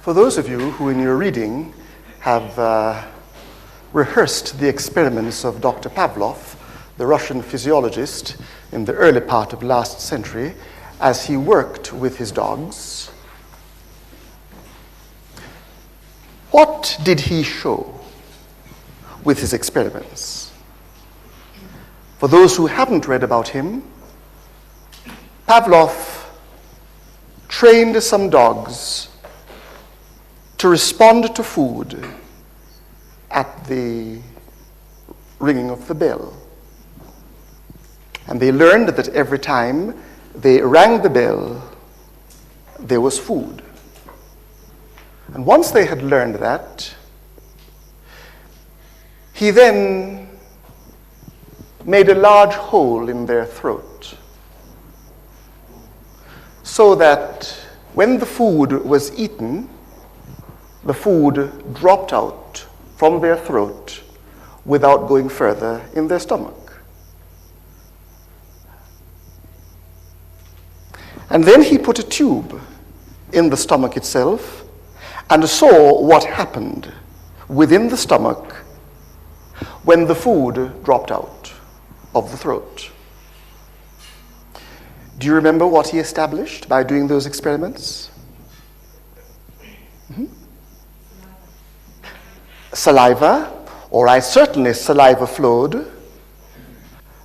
For those of you who in your reading have rehearsed the experiments of Dr. Pavlov, the Russian physiologist in the early part of last century, as he worked with his dogs, what did he show with his experiments? For those who haven't read about him, Pavlov trained some dogs to respond to food at the ringing of the bell. And they learned that every time they rang the bell, there was food. And once they had learned that, he then made a large hole in their throat so that when the food was eaten, the food dropped out from their throat without going further in their stomach. And then he put a tube in the stomach itself and saw what happened within the stomach when the food dropped out of the throat. Do you remember what he established by doing those experiments? Saliva, or certainly saliva flowed,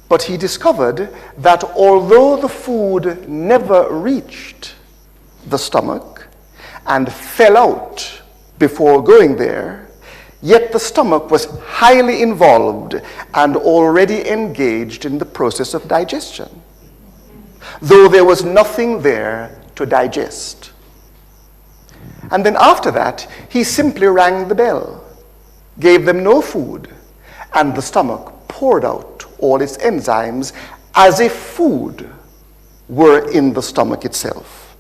but he discovered that although the food never reached the stomach and fell out before going there, yet the stomach was highly involved and already engaged in the process of digestion, though there was nothing there to digest. And then after that, he simply rang the bell, gave them no food, and the stomach poured out all its enzymes as if food were in the stomach itself.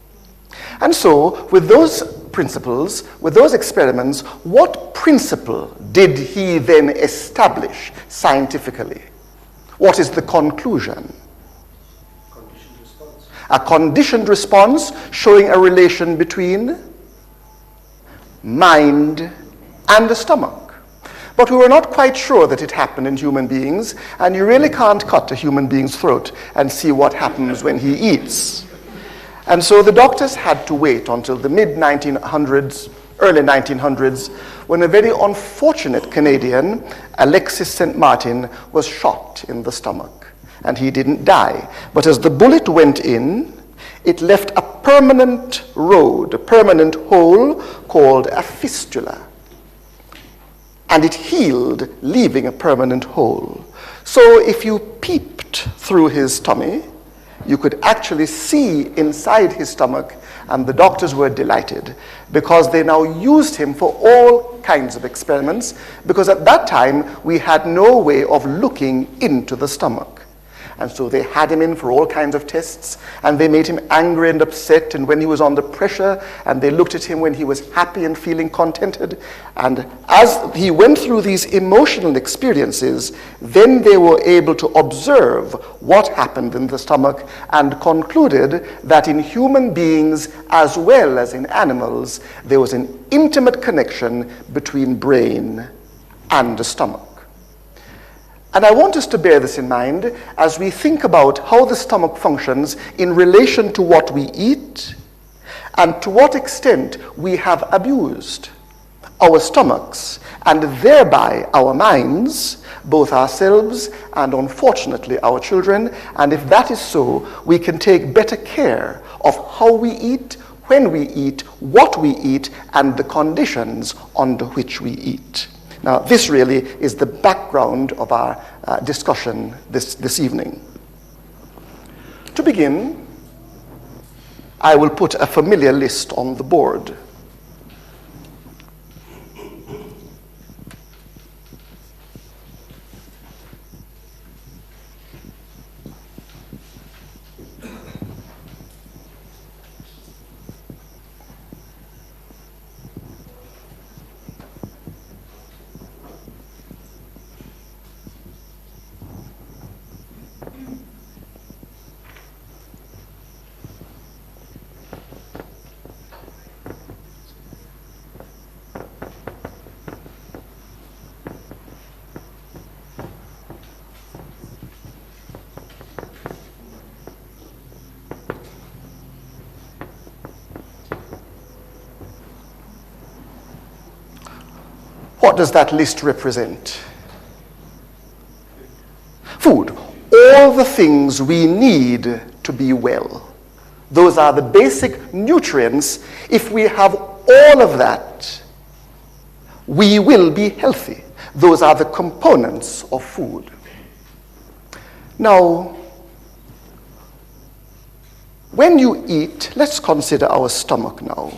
And so, with those principles, with those experiments, what principle did he then establish scientifically? What is the conclusion? Conditioned response. A conditioned response showing a relation between mind and the stomach. But we were not quite sure that it happened in human beings, and you really can't cut a human being's throat and see what happens when he eats. And so the doctors had to wait until the mid-1900s, early 1900s, when a very unfortunate Canadian, Alexis St. Martin, was shot in the stomach. And he didn't die. But as the bullet went in, it left a permanent road, a permanent hole called a fistula. And it healed, leaving a permanent hole. So if you peeped through his tummy, you could actually see inside his stomach, and the doctors were delighted because they now used him for all kinds of experiments, because at that time we had no way of looking into the stomach. And so they had him in for all kinds of tests, and they made him angry and upset, and when he was under pressure, and they looked at him when he was happy and feeling contented. And as he went through these emotional experiences, then they were able to observe what happened in the stomach and concluded that in human beings as well as in animals, there was an intimate connection between brain and the stomach. And I want us to bear this in mind as we think about how the stomach functions in relation to what we eat and to what extent we have abused our stomachs and thereby our minds, both ourselves and unfortunately our children. And if that is so, we can take better care of how we eat, when we eat, what we eat, and the conditions under which we eat. Now, this really is the background of our discussion this evening. To begin, I will put a familiar list on the board. What does that list represent? Food. All the things we need to be well. Those are the basic nutrients. If we have all of that, we will be healthy. Those are the components of food. Now, when you eat, let's consider our stomach now.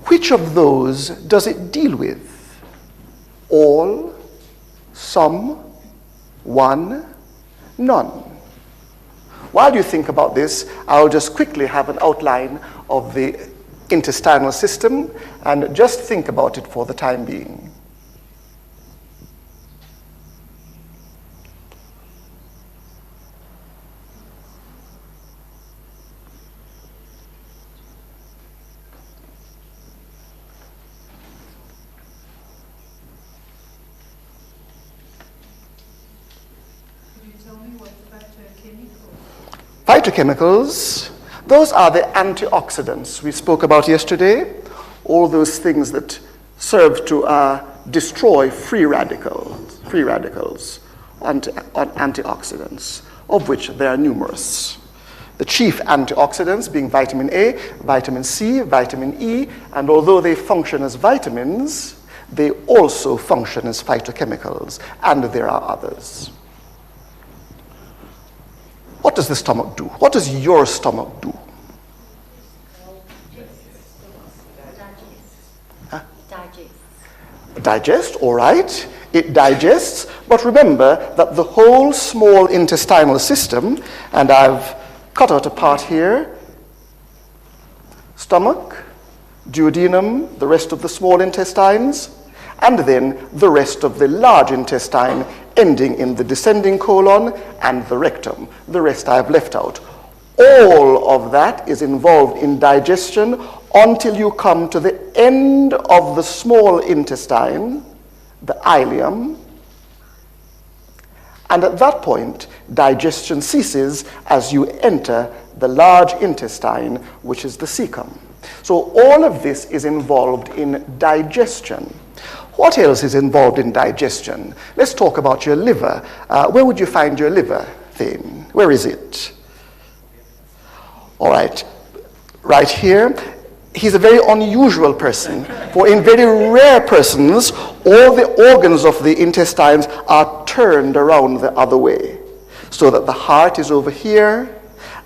Which of those does it deal with? All, some, one, none. While you think about this, I'll just quickly have an outline of the intestinal system and just think about it for the time being. Phytochemicals, those are the antioxidants we spoke about yesterday, all those things that serve to destroy free radicals, antioxidants, of which there are numerous. The chief antioxidants being vitamin A, vitamin C, vitamin E, and although they function as vitamins, they also function as phytochemicals, and there are others. What does the stomach do? What does your stomach do? Digest, all right. It digests, but remember that the whole small intestinal system, and I've cut out a part here, stomach, duodenum, the rest of the small intestines, and then the rest of the large intestine, ending in the descending colon and the rectum. The rest I've left out. All of that is involved in digestion until you come to the end of the small intestine, the ileum, and at that point, digestion ceases as you enter the large intestine, which is the cecum. So all of this is involved in digestion. What else is involved in digestion? Let's talk about your liver. Where would you find your liver, Thane? Where is it? All right, right here. He's a very unusual person, for in very rare persons, all the organs of the intestines are turned around the other way, so that the heart is over here,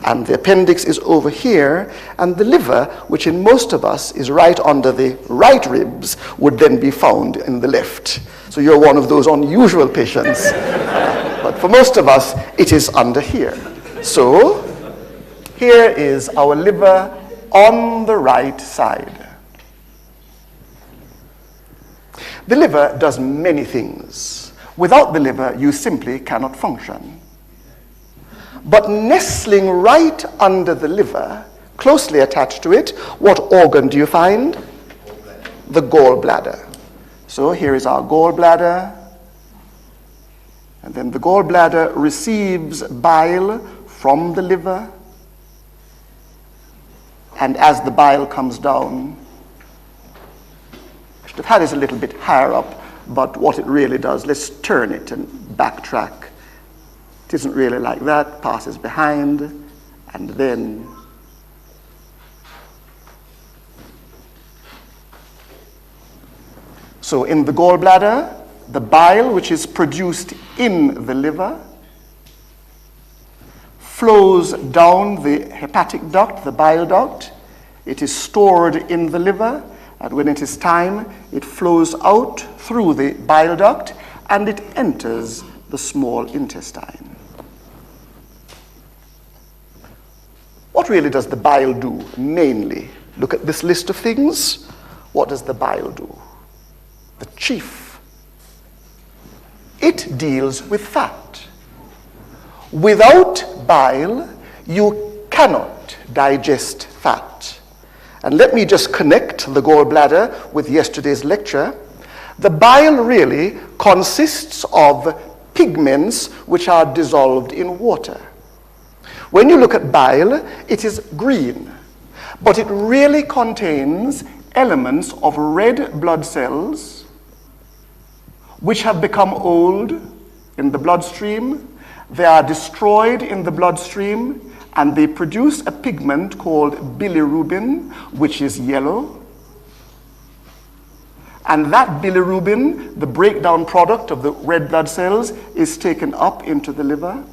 and the appendix is over here, and the liver, which in most of us is right under the right ribs, would then be found in the left. So you're one of those unusual patients. But for most of us, it is under here. So here is our liver on the right side. The liver does many things. Without the liver, you simply cannot function. But nestling right under the liver, closely attached to it, what organ do you find? The gallbladder. So here is our gallbladder. And then the gallbladder receives bile from the liver. And as the bile comes down, I should have had this a little bit higher up, but what it really does, let's turn it and backtrack. It isn't really like that, passes behind, and then so in the gallbladder, the bile, which is produced in the liver, flows down the hepatic duct, the bile duct. It is stored in the liver, and when it is time, it flows out through the bile duct, and it enters the small intestine. What really does the bile do, mainly? Look at this list of things. What does the bile do? The chief. It deals with fat. Without bile, you cannot digest fat. And let me just connect the gallbladder with yesterday's lecture. The bile really consists of pigments which are dissolved in water. When you look at bile, it is green, but it really contains elements of red blood cells which have become old in the bloodstream. They are destroyed in the bloodstream, and they produce a pigment called bilirubin, which is yellow. And that bilirubin, the breakdown product of the red blood cells, is taken up into the liver,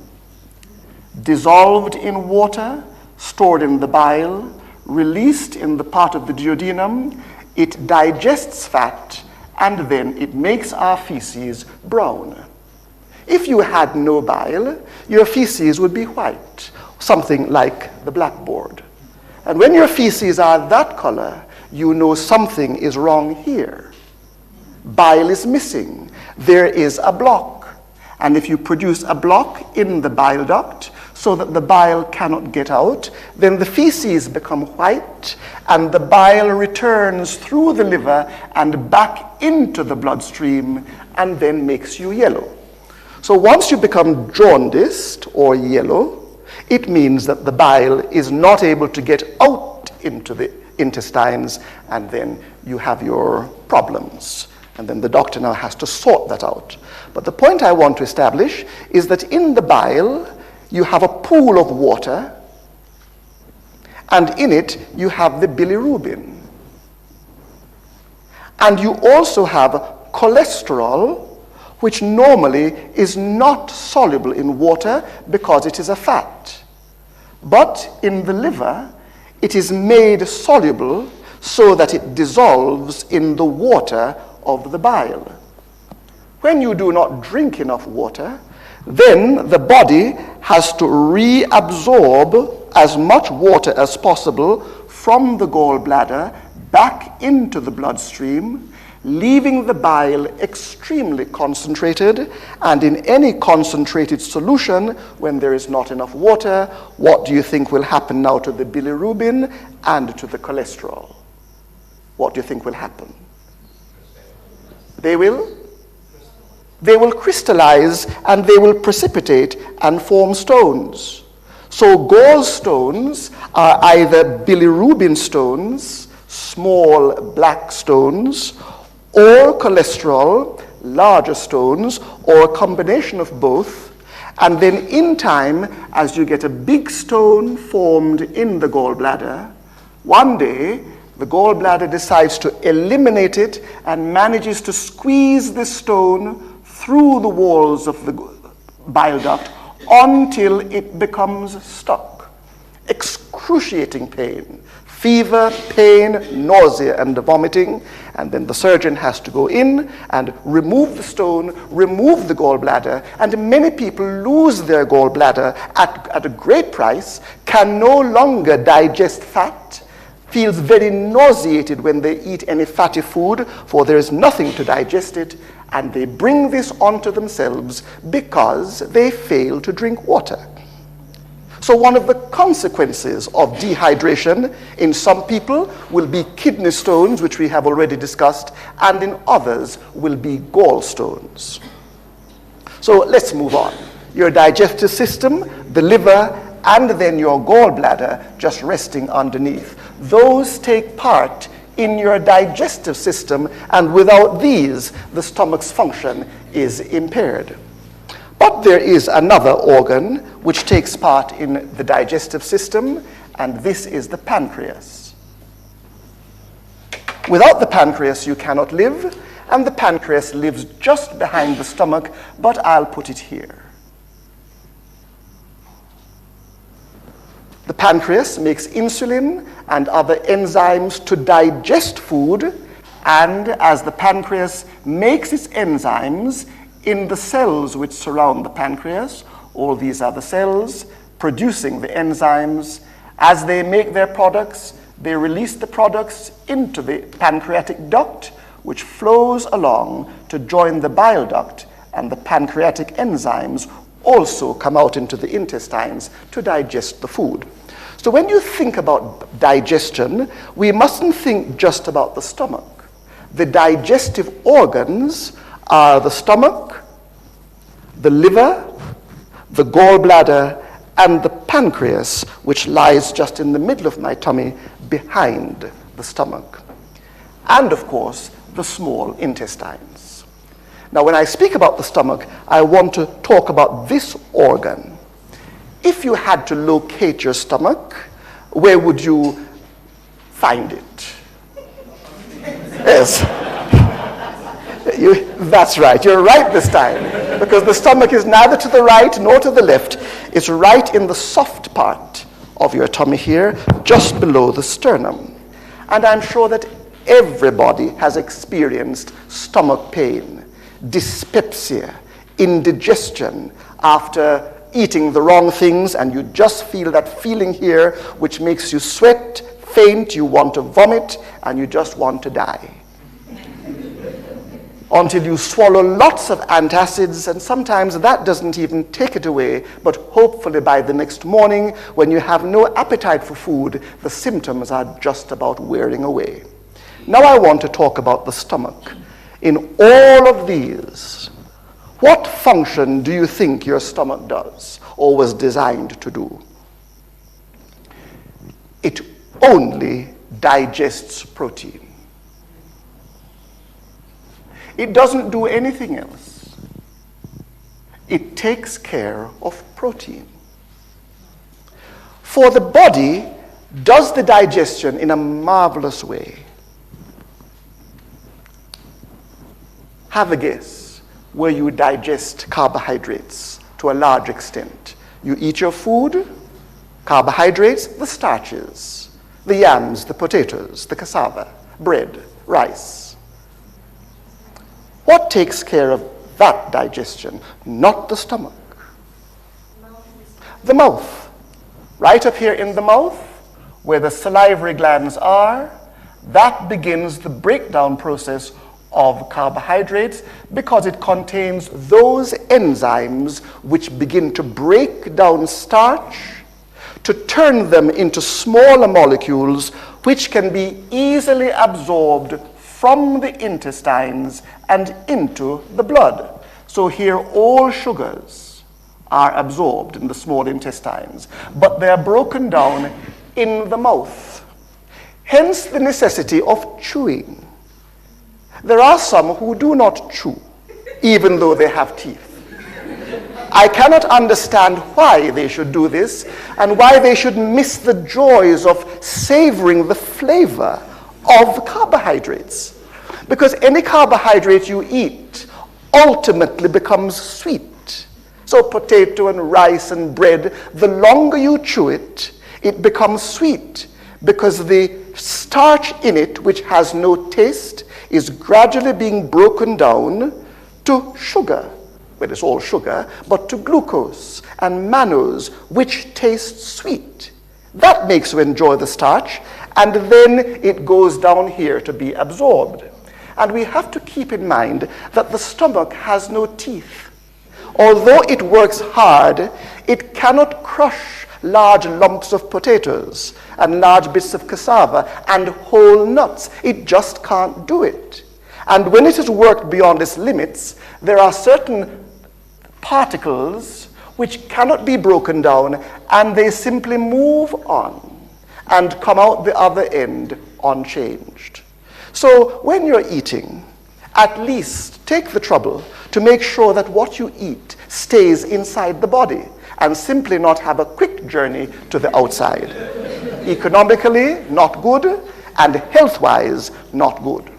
dissolved in water, stored in the bile, released in the part of the duodenum. It digests fat, and then it makes our feces brown. If you had no bile, your feces would be white, something like the blackboard. And when your feces are that color, you know something is wrong here. Bile is missing. There is a block. And if you produce a block in the bile duct so that the bile cannot get out, then the feces become white and the bile returns through the liver and back into the bloodstream and then makes you yellow. So once you become jaundiced or yellow, it means that the bile is not able to get out into the intestines, and then you have your problems. And then the doctor now has to sort that out. But the point I want to establish is that in the bile, you have a pool of water, and in it, you have the bilirubin. And you also have cholesterol, which normally is not soluble in water because it is a fat. But in the liver, it is made soluble so that it dissolves in the water of the bile. When you do not drink enough water, then the body has to reabsorb as much water as possible from the gallbladder back into the bloodstream, leaving the bile extremely concentrated. And in any concentrated solution, when there is not enough water, what do you think will happen now to the bilirubin and to the cholesterol? What do you think will happen? They will crystallize, and they will precipitate and form stones. So gallstones are either bilirubin stones, small black stones, or cholesterol, larger stones, or a combination of both. And then in time, as you get a big stone formed in the gallbladder, one day the gallbladder decides to eliminate it and manages to squeeze the stone through the walls of the bile duct until it becomes stuck. Excruciating pain, fever, pain, nausea, and vomiting. And then the surgeon has to go in and remove the stone, remove the gallbladder, and many people lose their gallbladder at a great price, can no longer digest fat, feels very nauseated when they eat any fatty food, for there is nothing to digest it, and they bring this onto themselves because they fail to drink water. So one of the consequences of dehydration in some people will be kidney stones, which we have already discussed, and in others will be gallstones. So let's move on. Your digestive system, the liver, and then your gallbladder just resting underneath. Those take part in your digestive system, and without these, the stomach's function is impaired. But there is another organ which takes part in the digestive system, and this is the pancreas. Without the pancreas, you cannot live, and the pancreas lives just behind the stomach, but I'll put it here. The pancreas makes insulin and other enzymes to digest food, and as the pancreas makes its enzymes in the cells which surround the pancreas, all these are the cells producing the enzymes. As they make their products, they release the products into the pancreatic duct, which flows along to join the bile duct, and the pancreatic enzymes also come out into the intestines to digest the food. So when you think about digestion, we mustn't think just about the stomach. The digestive organs are the stomach, the liver, the gallbladder, and the pancreas, which lies just in the middle of my tummy behind the stomach. and of course, the small intestines. Now, when I speak about the stomach, I want to talk about this organ. If you had to locate your stomach, where would you find it? Yes. That's right. You're right this time. Because the stomach is neither to the right nor to the left. It's right in the soft part of your tummy here, just below the sternum. And I'm sure that everybody has experienced stomach pain, dyspepsia, indigestion after eating the wrong things, and you just feel that feeling here which makes you sweat, faint, you want to vomit, and you just want to die. Until you swallow lots of antacids, and sometimes that doesn't even take it away, but hopefully by the next morning, when you have no appetite for food, the symptoms are just about wearing away. Now I want to talk about the stomach. In all of these, what function do you think your stomach does, or was designed to do? It only digests protein. It doesn't do anything else. It takes care of protein. For the body does the digestion in a marvelous way. Have a guess where you digest carbohydrates to a large extent. You eat your food, carbohydrates, the starches, the yams, the potatoes, the cassava, bread, rice. What takes care of that digestion? Not the stomach. The mouth. Right up here in the mouth, where the salivary glands are, that begins the breakdown process of carbohydrates because it contains those enzymes which begin to break down starch to turn them into smaller molecules which can be easily absorbed from the intestines and into the blood. So here all sugars are absorbed in the small intestines, but they are broken down in the mouth. Hence the necessity of chewing. There are some who do not chew, even though they have teeth. I cannot understand why they should do this and why they should miss the joys of savoring the flavor of carbohydrates. Because any carbohydrate you eat ultimately becomes sweet. So potato and rice and bread, the longer you chew it, it becomes sweet because the starch in it, which has no taste, is gradually being broken down to sugar. Well, it's all sugar, but to glucose and mannose, which tastes sweet. That makes you enjoy the starch, and then it goes down here to be absorbed. And we have to keep in mind that the stomach has no teeth. Although it works hard, it cannot crush large lumps of potatoes and large bits of cassava and whole nuts. It just can't do it. And when it has worked beyond its limits, there are certain particles which cannot be broken down, and they simply move on and come out the other end unchanged. So when you're eating, at least take the trouble to make sure that what you eat stays inside the body and simply not have a quick journey to the outside. Economically, not good, and health-wise, not good.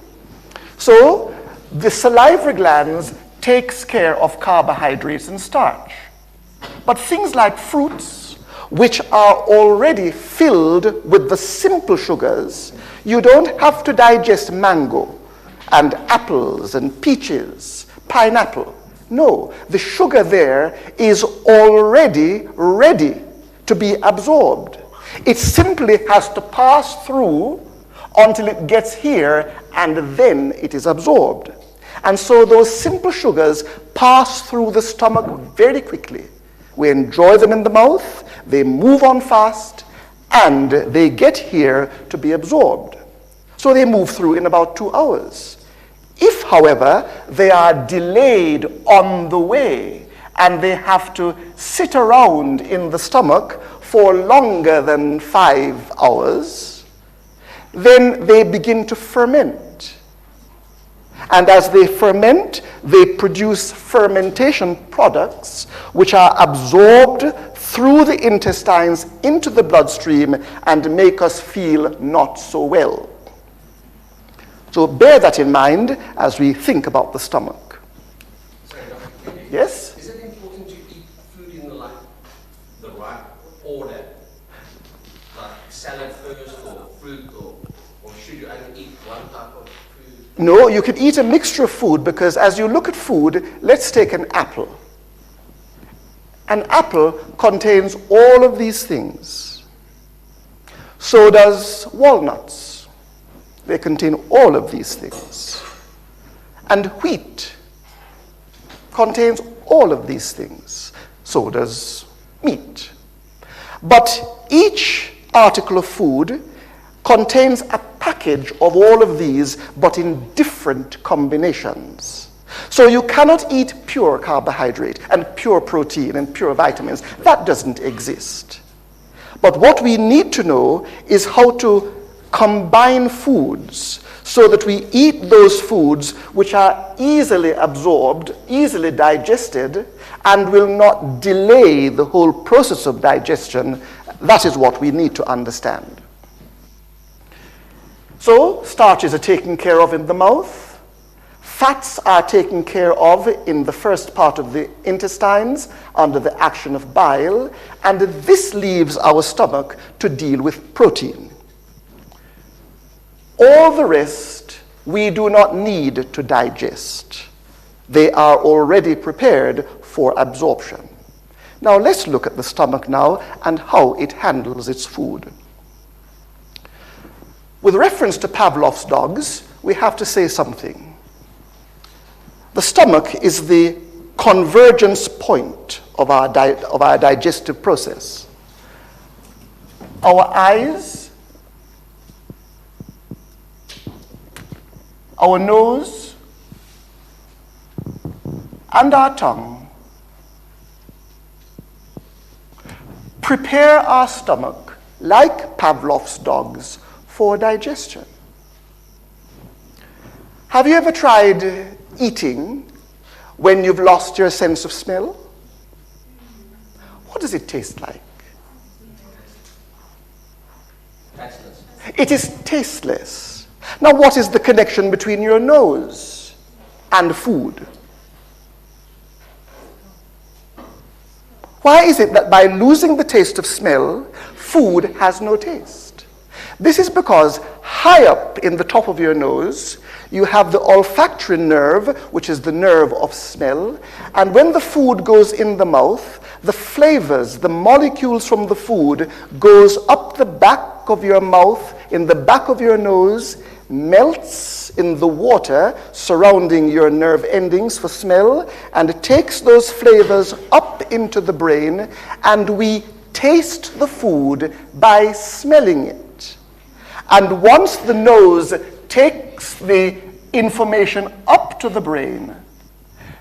So the salivary glands takes care of carbohydrates and starch. But things like fruits, which are already filled with the simple sugars, you don't have to digest mango and apples and peaches, pineapple. No, the sugar there is already ready to be absorbed. It simply has to pass through until it gets here, and then it is absorbed. And so those simple sugars pass through the stomach very quickly. We enjoy them in the mouth, they move on fast, and they get here to be absorbed. So they move through in about 2 hours. If, however, they are delayed on the way and they have to sit around in the stomach for longer than 5 hours, then they begin to ferment. And as they ferment, they produce fermentation products which are absorbed through the intestines into the bloodstream and make us feel not so well. So bear that in mind as we think about the stomach. Sorry, Dr. Kennedy. Yes? Is it important to eat food in the right order? Like salad first or fruit or should you only eat one type of food? No, you can eat a mixture of food because as you look at food, let's take an apple. An apple contains all of these things. So does walnuts. They contain all of these things. And wheat contains all of these things. So does meat. But each article of food contains a package of all of these, but in different combinations. So you cannot eat pure carbohydrate and pure protein and pure vitamins. That doesn't exist. But what we need to know is how to combine foods so that we eat those foods which are easily absorbed, easily digested, and will not delay the whole process of digestion. That is what we need to understand. So, starches are taken care of in the mouth. Fats are taken care of in the first part of the intestines under the action of bile, and this leaves our stomach to deal with protein. All the rest we do not need to digest. They are already prepared for absorption. Now let's look at the stomach now and how it handles its food. With reference to Pavlov's dogs, we have to say something. The stomach is the convergence point of our digestive process. Our eyes, our nose, and our tongue prepare our stomach, like Pavlov's dogs, for digestion. Have you ever tried eating when you've lost your sense of smell? What does it taste like? Tasteless. It is tasteless. Now, what is the connection between your nose and food? Why is it that by losing the taste of smell, food has no taste? This is because high up in the top of your nose, you have the olfactory nerve, which is the nerve of smell. And when the food goes in the mouth, the flavors, the molecules from the food goes up the back of your mouth, in the back of your nose, melts in the water surrounding your nerve endings for smell, and it takes those flavors up into the brain, and we taste the food by smelling it. And once the nose takes the information up to the brain,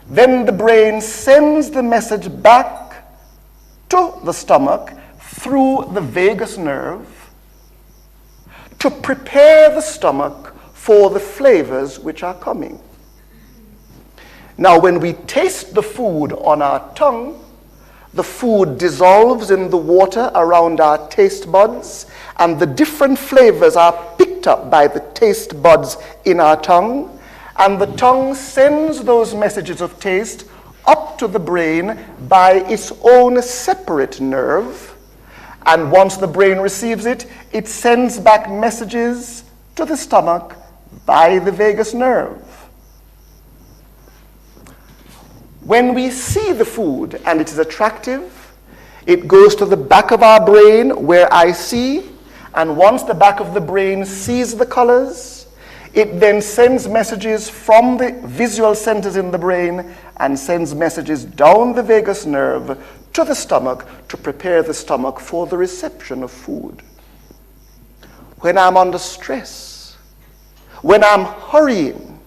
then the brain sends the message back to the stomach through the vagus nerve to prepare the stomach for the flavors which are coming. Now, when we taste the food on our tongue, the food dissolves in the water around our taste buds, and the different flavors are picked up by the taste buds in our tongue, and the tongue sends those messages of taste up to the brain by its own separate nerve, and once the brain receives it, it sends back messages to the stomach by the vagus nerve. When we see the food and it is attractive, it goes to the back of our brain where I see, and once the back of the brain sees the colors, it then sends messages from the visual centers in the brain and sends messages down the vagus nerve to the stomach to prepare the stomach for the reception of food. When I'm under stress, when I'm hurrying,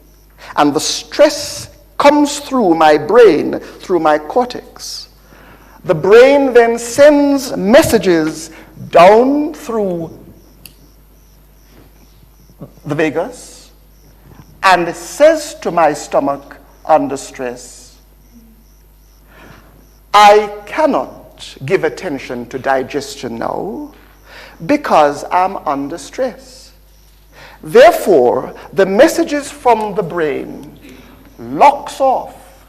and the stress comes through my brain, through my cortex, the brain then sends messages down through the vagus, and says to my stomach under stress, I cannot give attention to digestion now because I'm under stress. Therefore, the messages from the brain locks off,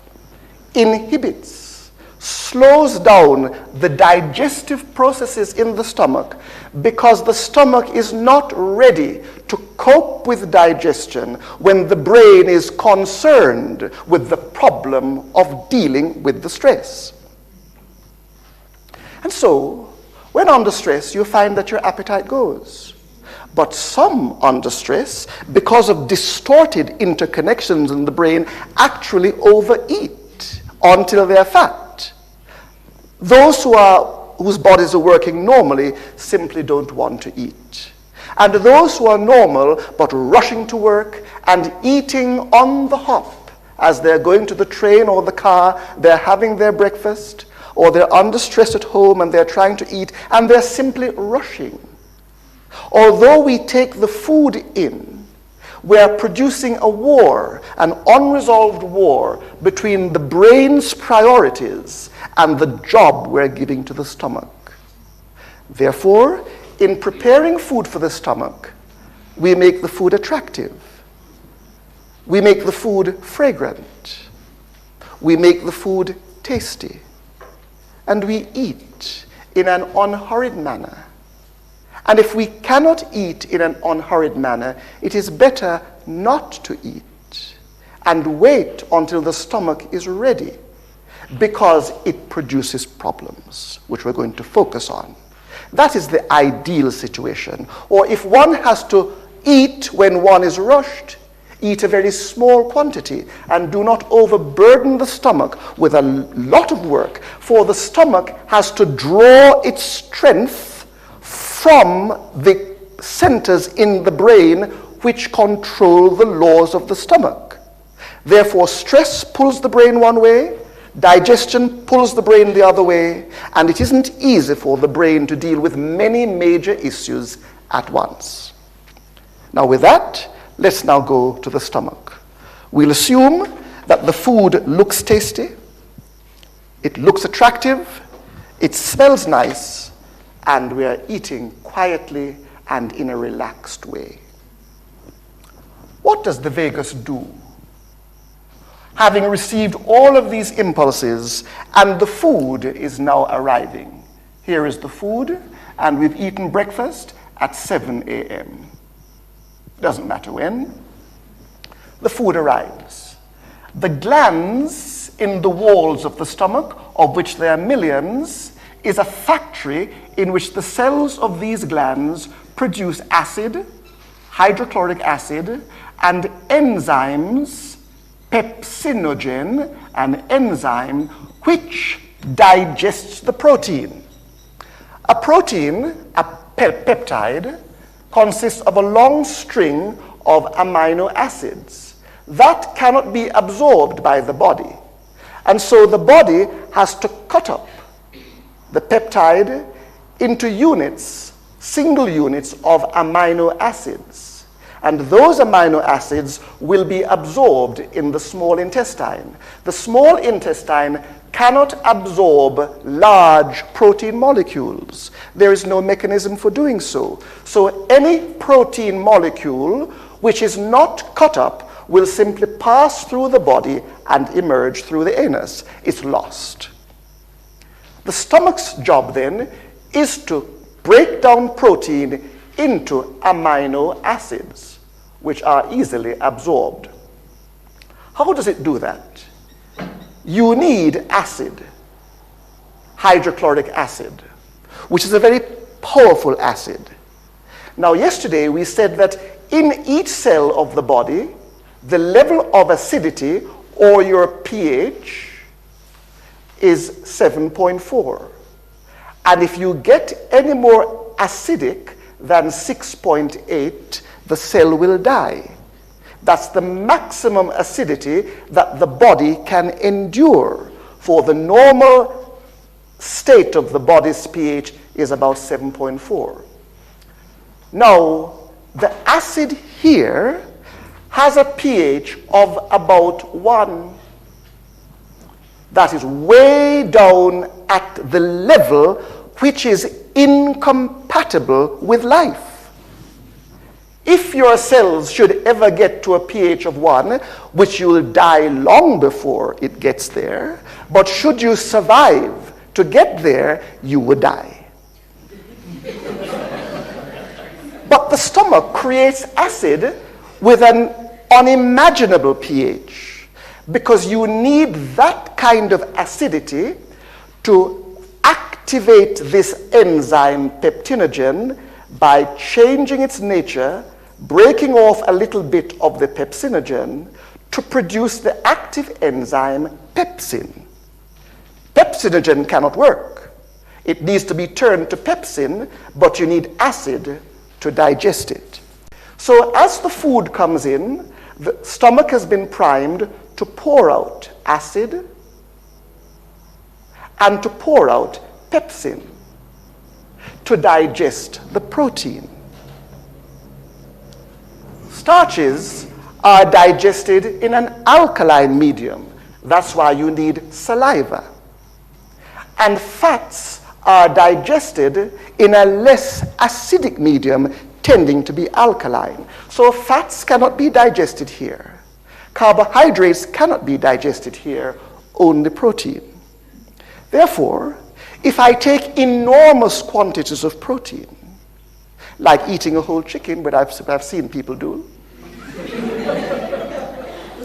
inhibits, slows down the digestive processes in the stomach because the stomach is not ready to cope with digestion when the brain is concerned with the problem of dealing with the stress. And so, when under stress, you find that your appetite goes. But some under stress, because of distorted interconnections in the brain, actually overeat until they're fat. Those whose bodies are working normally simply don't want to eat. And those who are normal but rushing to work and eating on the hop as they're going to the train or the car, they're having their breakfast, or they're under stress at home and they're trying to eat, and they're simply rushing. Although we take the food in, we're producing a war, an unresolved war between the brain's priorities and the job we're giving to the stomach. Therefore, in preparing food for the stomach, we make the food attractive. We make the food fragrant. We make the food tasty. And we eat in an unhurried manner. And if we cannot eat in an unhurried manner, it is better not to eat and wait until the stomach is ready, because it produces problems, which we're going to focus on. That is the ideal situation. Or if one has to eat when one is rushed, eat a very small quantity and do not overburden the stomach with a lot of work, for the stomach has to draw its strength from the centers in the brain which control the laws of the stomach. Therefore, stress pulls the brain one way, digestion pulls the brain the other way, and it isn't easy for the brain to deal with many major issues at once. Now with that, let's now go to the stomach. We'll assume that the food looks tasty, it looks attractive, it smells nice, and we are eating quietly and in a relaxed way. What does the vagus do? Having received all of these impulses, and the food is now arriving. Here is the food, and we've eaten breakfast at 7 a.m. Doesn't matter when. The food arrives. The glands in the walls of the stomach, of which there are millions, is a factory in which the cells of these glands produce acid, hydrochloric acid, and enzymes, pepsinogen, an enzyme which digests the protein. A protein, a peptide, consists of a long string of amino acids that cannot be absorbed by the body. And so the body has to cut up the peptide into units, single units of amino acids. And those amino acids will be absorbed in the small intestine. The small intestine cannot absorb large protein molecules. There is no mechanism for doing so. So any protein molecule which is not cut up will simply pass through the body and emerge through the anus. It's lost. The stomach's job then is to break down protein into amino acids, which are easily absorbed. How does it do that? You need acid, hydrochloric acid, which is a very powerful acid. Now, yesterday we said that in each cell of the body, the level of acidity, or your pH, is 7.4. And if you get any more acidic than 6.8, the cell will die. That's the maximum acidity that the body can endure. For the normal state of the body's pH is about 7.4. Now, the acid here has a pH of about 1. That is way down at the level which is incompatible with life. If your cells should ever get to a pH of 1, which you will die long before it gets there, but should you survive to get there, you will die. But the stomach creates acid with an unimaginable pH, because you need that kind of acidity to activate this enzyme peptinogen by changing its nature, breaking off a little bit of the pepsinogen to produce the active enzyme pepsin. Pepsinogen cannot work. It needs to be turned to pepsin, but you need acid to digest it. So as the food comes in, the stomach has been primed to pour out acid and to pour out pepsin to digest the protein. Starches are digested in an alkaline medium. That's why you need saliva. And fats are digested in a less acidic medium, tending to be alkaline. So fats cannot be digested here. Carbohydrates cannot be digested here, only protein. Therefore, if I take enormous quantities of protein, like eating a whole chicken, but I've seen people do,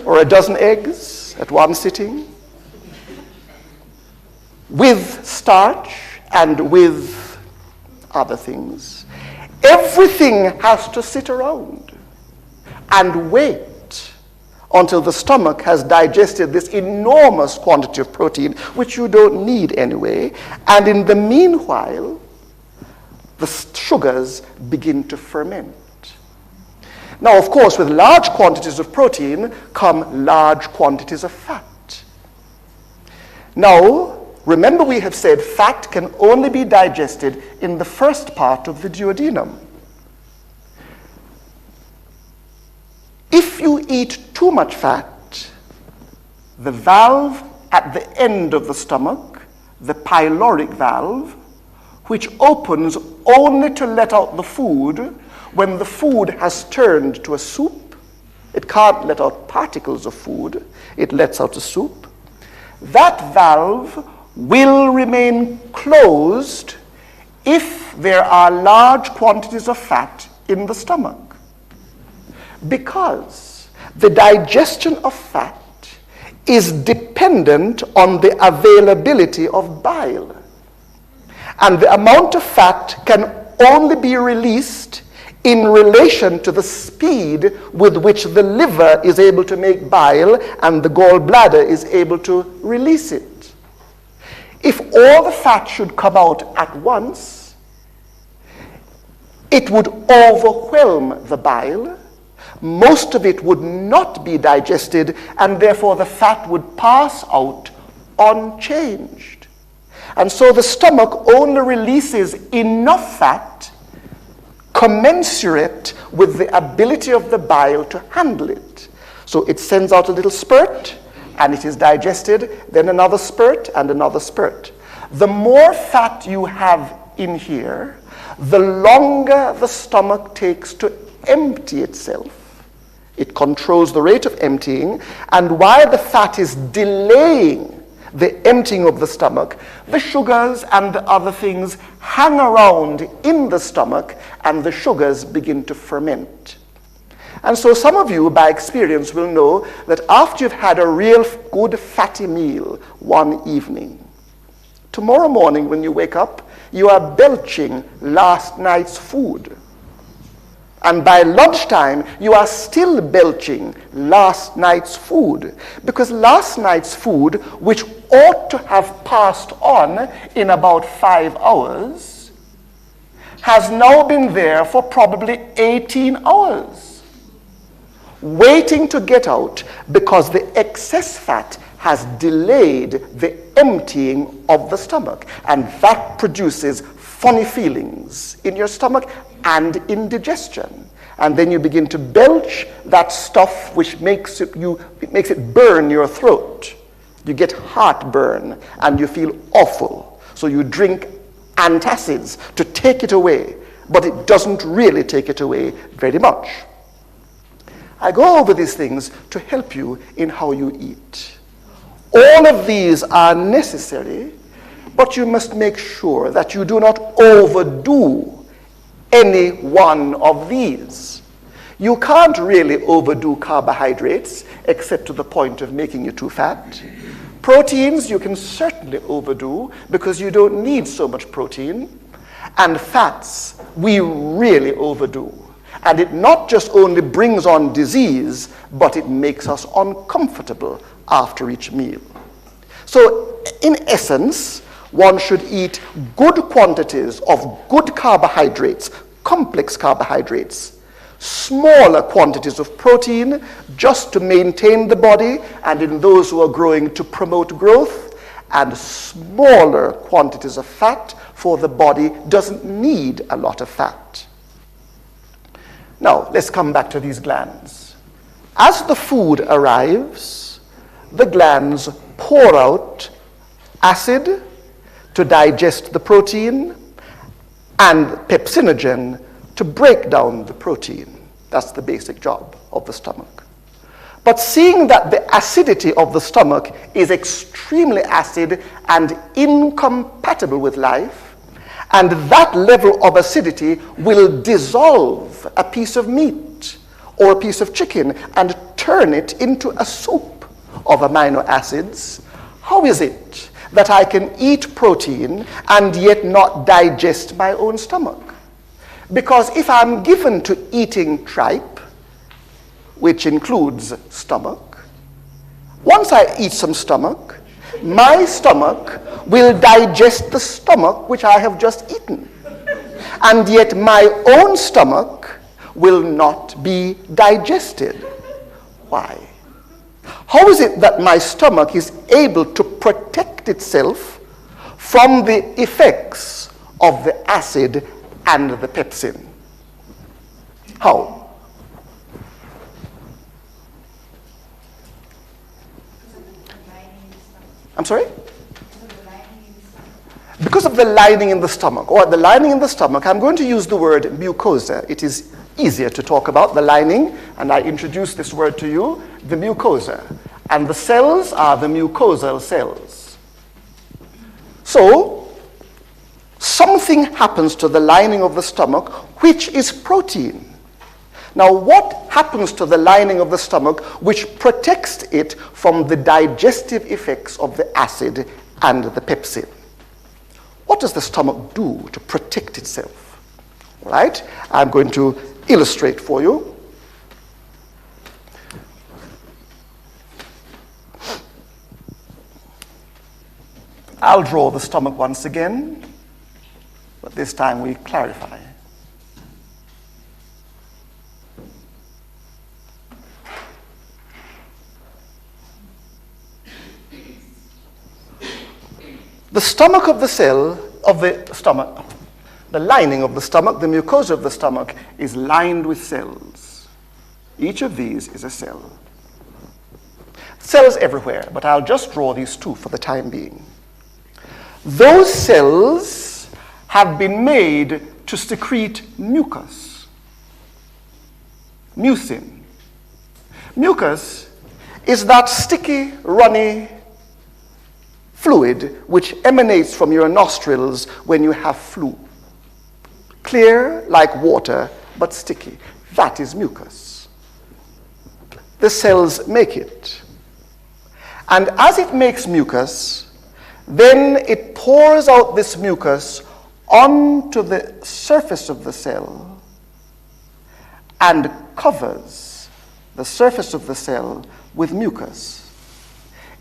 or a dozen eggs at one sitting, with starch and with other things, everything has to sit around and wait until the stomach has digested this enormous quantity of protein, which you don't need anyway, and in the meanwhile, the sugars begin to ferment. Now, of course, with large quantities of protein come large quantities of fat. Now, remember we have said fat can only be digested in the first part of the duodenum. If you eat too much fat, the valve at the end of the stomach, the pyloric valve, which opens only to let out the food when the food has turned to a soup, it can't let out particles of food, it lets out a soup, that valve will remain closed if there are large quantities of fat in the stomach, because the digestion of fat is dependent on the availability of bile, and the amount of fat can only be released in relation to the speed with which the liver is able to make bile and the gallbladder is able to release it. If all the fat should come out at once, it would overwhelm the bile. Most of it would not be digested, and therefore the fat would pass out unchanged. And so the stomach only releases enough fat commensurate with the ability of the bile to handle it. So it sends out a little spurt, and it is digested, then another spurt and another spurt. The more fat you have in here, the longer the stomach takes to empty itself. It controls the rate of emptying, and while the fat is delaying the emptying of the stomach, the sugars and the other things hang around in the stomach, and the sugars begin to ferment. And so some of you, by experience, will know that after you've had a real good fatty meal one evening, tomorrow morning when you wake up, you are belching last night's food. And by lunchtime, you are still belching last night's food, because last night's food, which ought to have passed on in about 5 hours, has now been there for probably 18 hours, waiting to get out, because the excess fat has delayed the emptying of the stomach, and that produces funny feelings in your stomach and indigestion. And then you begin to belch that stuff which makes it burn your throat. You get heartburn and you feel awful. So you drink antacids to take it away, but it doesn't really take it away very much. I go over these things to help you in how you eat. All of these are necessary, but you must make sure that you do not overdo any one of these. You can't really overdo carbohydrates except to the point of making you too fat. Proteins you can certainly overdo because you don't need so much protein. And fats we really overdo. And it not just only brings on disease, but it makes us uncomfortable after each meal. So in essence, one should eat good quantities of good carbohydrates, complex carbohydrates, smaller quantities of protein just to maintain the body, and in those who are growing to promote growth, and smaller quantities of fat, for the body doesn't need a lot of fat. Now, let's come back to these glands. As the food arrives, the glands pour out acid to digest the protein and pepsinogen to break down the protein. That's the basic job of the stomach. But seeing that the acidity of the stomach is extremely acid and incompatible with life, and that level of acidity will dissolve a piece of meat or a piece of chicken and turn it into a soup of amino acids, how is it that I can eat protein and yet not digest my own stomach? Because if I'm given to eating tripe, which includes stomach, once I eat some stomach, my stomach will digest the stomach which I have just eaten. And yet my own stomach will not be digested. Why? How is it that my stomach is able to protect itself from the effects of the acid and the pepsin? How? I'm sorry? Because of the lining in the stomach, or the lining in the stomach, I'm going to use the word mucosa. It is easier to talk about the lining, and I introduce this word to you, the mucosa. And the cells are the mucosal cells. So, something happens to the lining of the stomach, which is protein. Now, what happens to the lining of the stomach which protects it from the digestive effects of the acid and the pepsin? What does the stomach do to protect itself? All right? I'm going to illustrate for you. I'll draw the stomach once again, but this time we clarify. The stomach of the cell, the lining of the stomach, the mucosa of the stomach, is lined with cells. Each of these is a cell. Cells everywhere, but I'll just draw these two for the time being. Those cells have been made to secrete mucus, mucin. Mucus is that sticky, runny fluid which emanates from your nostrils when you have flu. Clear like water, but sticky. That is mucus. The cells make it. And as it makes mucus, then it pours out this mucus onto the surface of the cell and covers the surface of the cell with mucus.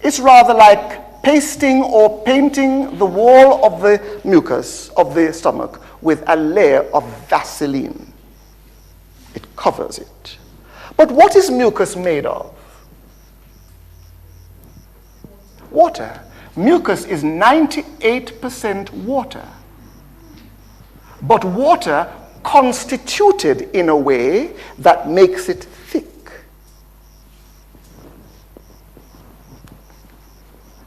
It's rather like pasting or painting the wall of the mucus of the stomach with a layer of Vaseline. It covers it. But what is mucus made of? Water. Mucus is 98% water. but water constituted in a way that makes it thick.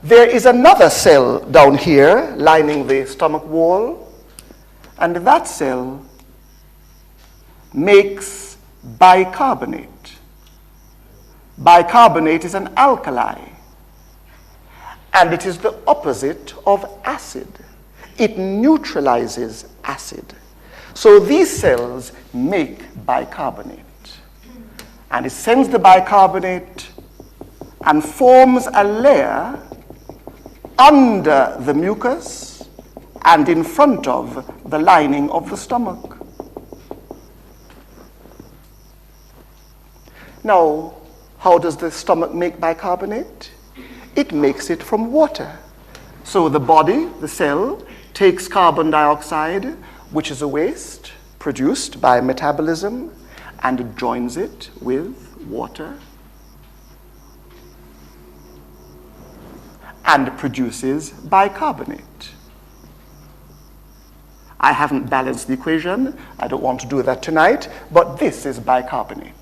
There is another cell down here lining the stomach wall, and that cell makes bicarbonate. Bicarbonate is an alkali, and it is the opposite of acid. It neutralizes acid. So these cells make bicarbonate, and it sends the bicarbonate and forms a layer under the mucus and in front of the lining of the stomach. Now, how does the stomach make bicarbonate? It makes it from water. So the body, the cell, takes carbon dioxide, which is a waste produced by metabolism, and joins it with water and produces bicarbonate. I haven't balanced the equation. I don't want to do that tonight, but this is bicarbonate.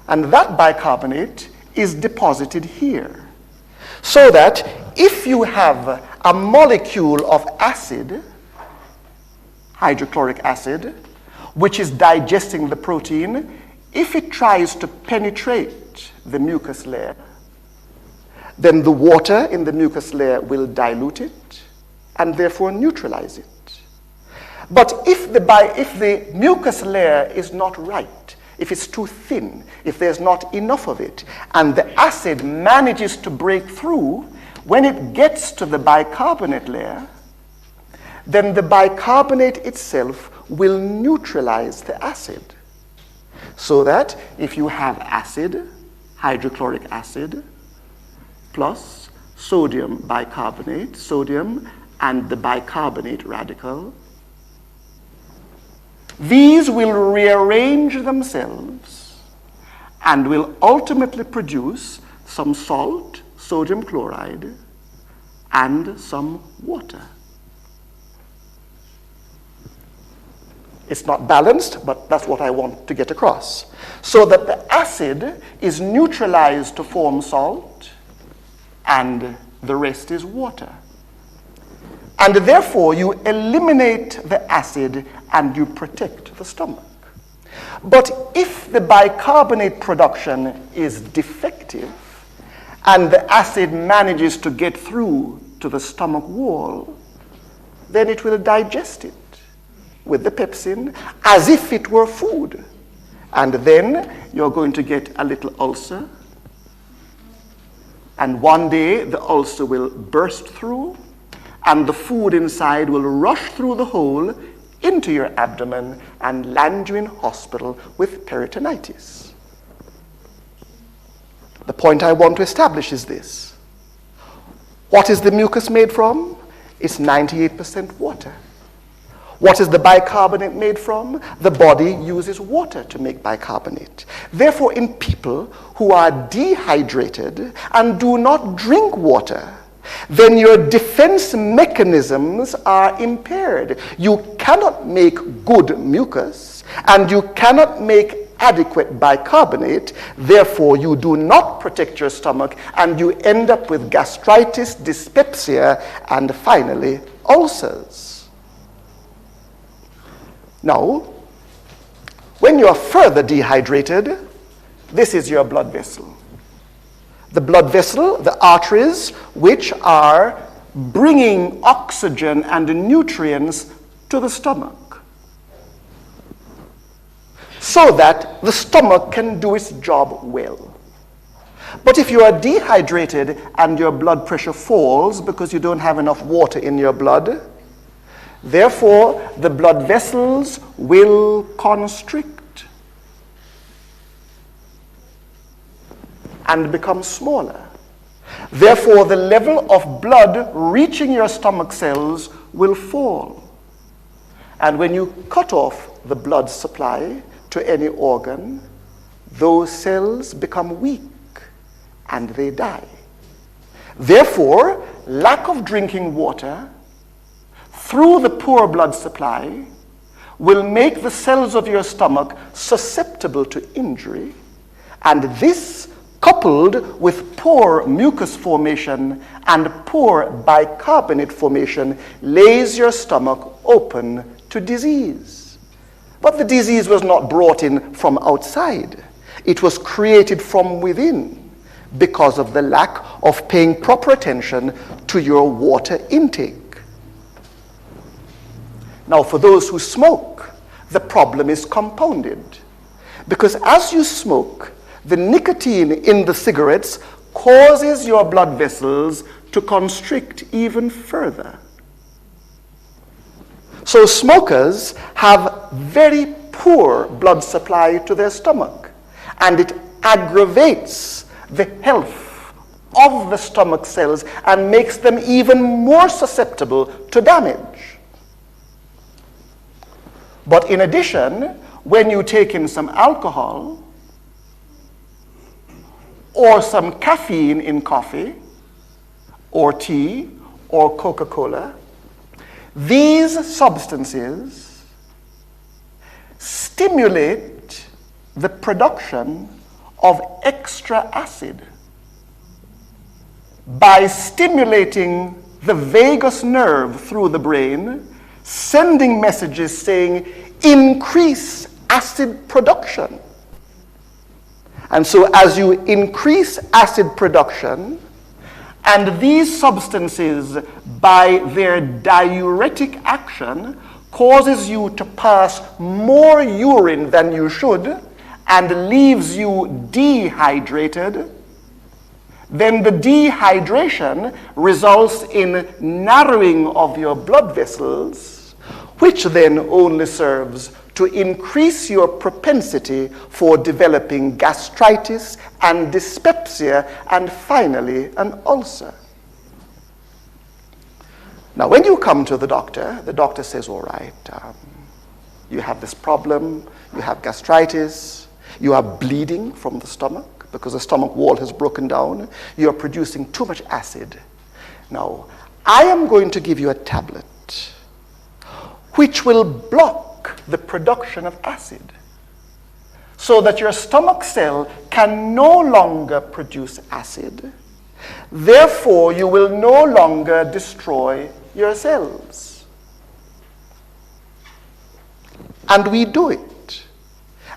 And that bicarbonate is deposited here. So that if you have a molecule of acid, hydrochloric acid, which is digesting the protein, if it tries to penetrate the mucus layer, then the water in the mucus layer will dilute it and therefore neutralize it. But if the mucus layer is not right, if it's too thin, if there's not enough of it, and the acid manages to break through, when it gets to the bicarbonate layer, then the bicarbonate itself will neutralize the acid. So that if you have acid, hydrochloric acid, plus sodium bicarbonate, sodium and the bicarbonate radical, these will rearrange themselves and will ultimately produce some salt, sodium chloride, and some water. It's not balanced, but that's what I want to get across. So that the acid is neutralized to form salt, and the rest is water. And therefore, you eliminate the acid and you protect the stomach. But if the bicarbonate production is defective and the acid manages to get through to the stomach wall, then it will digest it with the pepsin as if it were food. And then you're going to get a little ulcer. And one day the ulcer will burst through, and the food inside will rush through the hole into your abdomen and land you in hospital with peritonitis. The point I want to establish is this. What is the mucus made from? It's 98% water. What is the bicarbonate made from? The body uses water to make bicarbonate. Therefore, in people who are dehydrated and do not drink water, then your defense mechanisms are impaired. You cannot make good mucus, and you cannot make adequate bicarbonate. Therefore, you do not protect your stomach, and you end up with gastritis, dyspepsia, and finally, ulcers. Now, when you are further dehydrated, this is your blood vessel. The blood vessel, the arteries, which are bringing oxygen and nutrients to the stomach, so that the stomach can do its job well. But if you are dehydrated and your blood pressure falls because you don't have enough water in your blood, therefore the blood vessels will constrict and become smaller. Therefore, the level of blood reaching your stomach cells will fall. And when you cut off the blood supply to any organ, those cells become weak and they die. Therefore, lack of drinking water through the poor blood supply will make the cells of your stomach susceptible to injury, and this, coupled with poor mucus formation and poor bicarbonate formation, lays your stomach open to disease. But the disease was not brought in from outside. It was created from within because of the lack of paying proper attention to your water intake. Now, for those who smoke, the problem is compounded, because as you smoke, the nicotine in the cigarettes causes your blood vessels to constrict even further. So smokers have very poor blood supply to their stomach, and it aggravates the health of the stomach cells and makes them even more susceptible to damage. But in addition, when you take in some alcohol or some caffeine in coffee or tea or Coca-Cola, these substances stimulate the production of extra acid by stimulating the vagus nerve through the brain, sending messages saying, increase acid production. And so as you increase acid production, and these substances, by their diuretic action, causes you to pass more urine than you should and leaves you dehydrated, then the dehydration results in narrowing of your blood vessels, which then only serves to increase your propensity for developing gastritis and dyspepsia and finally an ulcer. Now, when you come to the doctor says, all right, you have this problem, you have gastritis, you are bleeding from the stomach because the stomach wall has broken down, you are producing too much acid. Now, I am going to give you a tablet which will block the production of acid so that your stomach cell can no longer produce acid. Therefore, you will no longer destroy your cells. And we do it.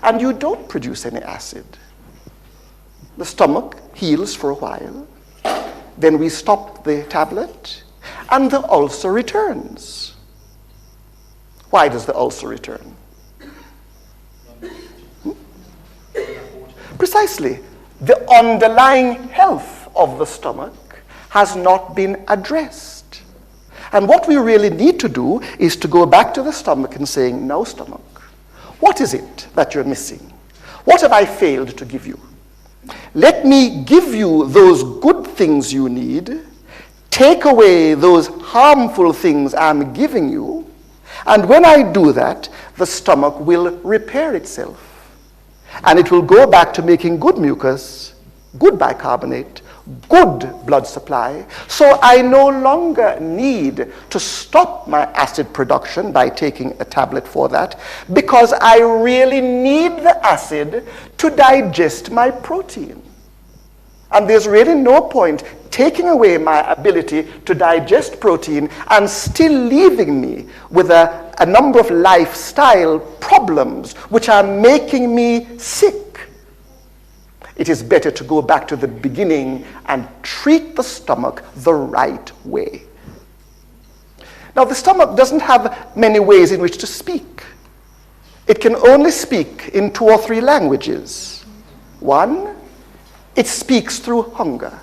And you don't produce any acid. The stomach heals for a while. Then we stop the tablet, and the ulcer returns. Why does the ulcer return? Precisely. The underlying health of the stomach has not been addressed. And what we really need to do is to go back to the stomach and saying, now stomach, what is it that you're missing? What have I failed to give you? Let me give you those good things you need, take away those harmful things I'm giving you, and when I do that, the stomach will repair itself. And it will go back to making good mucus, good bicarbonate, good blood supply. So I no longer need to stop my acid production by taking a tablet for that, because I really need the acid to digest my protein. And there's really no point taking away my ability to digest protein and still leaving me with a number of lifestyle problems which are making me sick. It is better to go back to the beginning and treat the stomach the right way. Now, the stomach doesn't have many ways in which to speak. It can only speak in 2 or 3 languages. One, it speaks through hunger.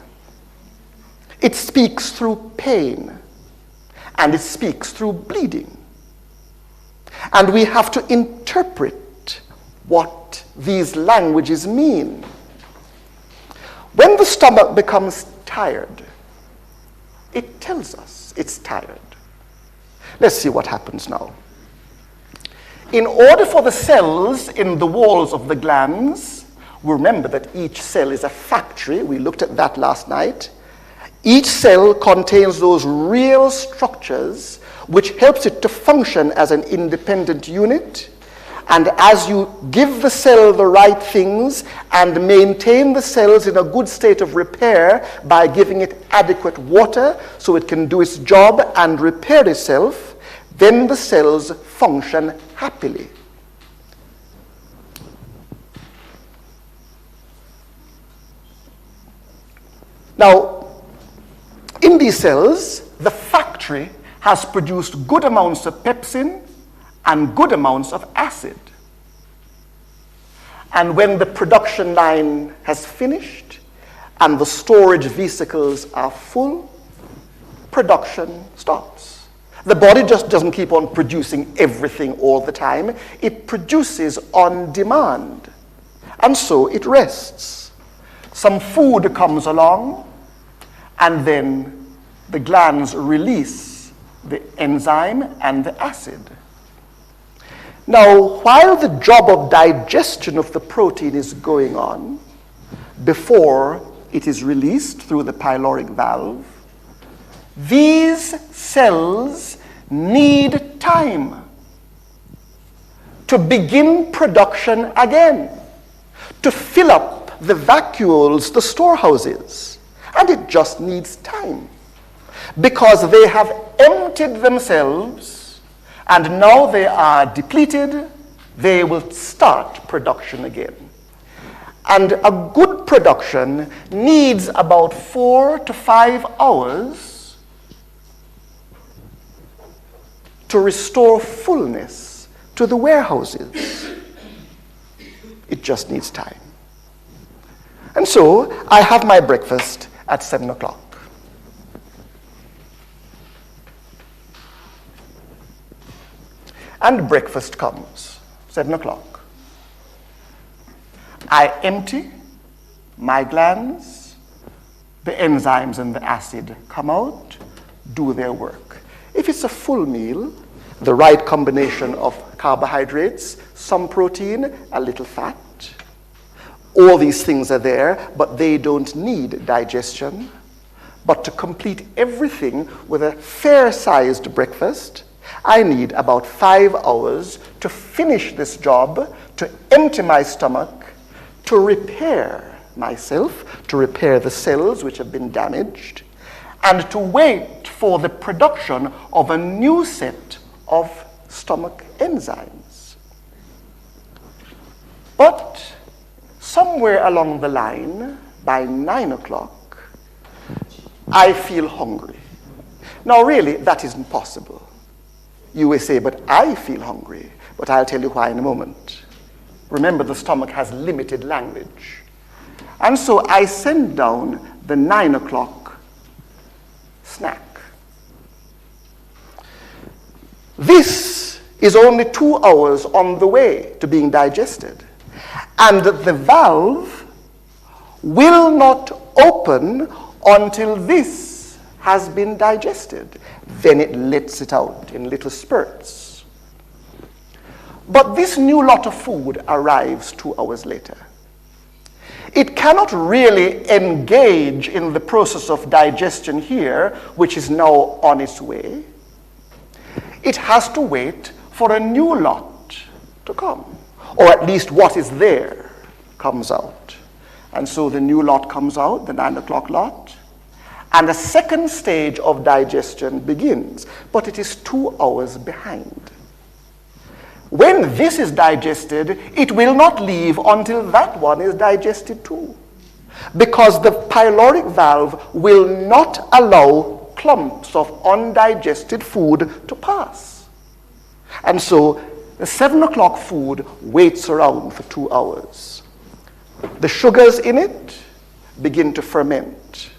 It speaks through pain. And it speaks through bleeding. And we have to interpret what these languages mean. When the stomach becomes tired, it tells us it's tired. Let's see what happens now. In order for the cells in the walls of the glands, remember that each cell is a factory. We looked at that last night. Each cell contains those real structures which helps it to function as an independent unit. And as you give the cell the right things and maintain the cells in a good state of repair by giving it adequate water so it can do its job and repair itself, then the cells function happily. Now, in these cells, the factory has produced good amounts of pepsin and good amounts of acid. And when the production line has finished and the storage vesicles are full, production stops. The body just doesn't keep on producing everything all the time. It produces on demand. And so it rests. Some food comes along, and then the glands release the enzyme and the acid. Now, while the job of digestion of the protein is going on, before it is released through the pyloric valve, these cells need time to begin production again, to fill up the vacuoles, the storehouses. And it just needs time, because they have emptied themselves and now they are depleted. They will start production again. And a good production needs about 4 to 5 hours to restore fullness to the warehouses. It just needs time. And so I have my breakfast at 7 o'clock. And breakfast comes, 7 o'clock. I empty my glands, the enzymes and the acid come out, do their work. If it's a full meal, the right combination of carbohydrates, some protein, a little fat, all these things are there, but they don't need digestion. But to complete everything with a fair-sized breakfast, I need about 5 hours to finish this job, to empty my stomach, to repair myself, to repair the cells which have been damaged, and to wait for the production of a new set of stomach enzymes. But somewhere along the line, by 9 o'clock, I feel hungry. Now really, that isn't possible. You will say, but I feel hungry. But I'll tell you why in a moment. Remember, the stomach has limited language. And so I send down the 9 o'clock snack. This is only 2 hours on the way to being digested. And the valve will not open until this has been digested. Then it lets it out in little spurts. But this new lot of food arrives 2 hours later. It cannot really engage in the process of digestion here, which is now on its way. It has to wait for a new lot to come. Or at least what is there comes out. And so the new lot comes out, the 9 o'clock lot, and a second stage of digestion begins, but it is 2 hours behind. When this is digested, it will not leave until that one is digested too, because the pyloric valve will not allow clumps of undigested food to pass. And so the 7 o'clock food waits around for 2 hours. The sugars in it begin to ferment.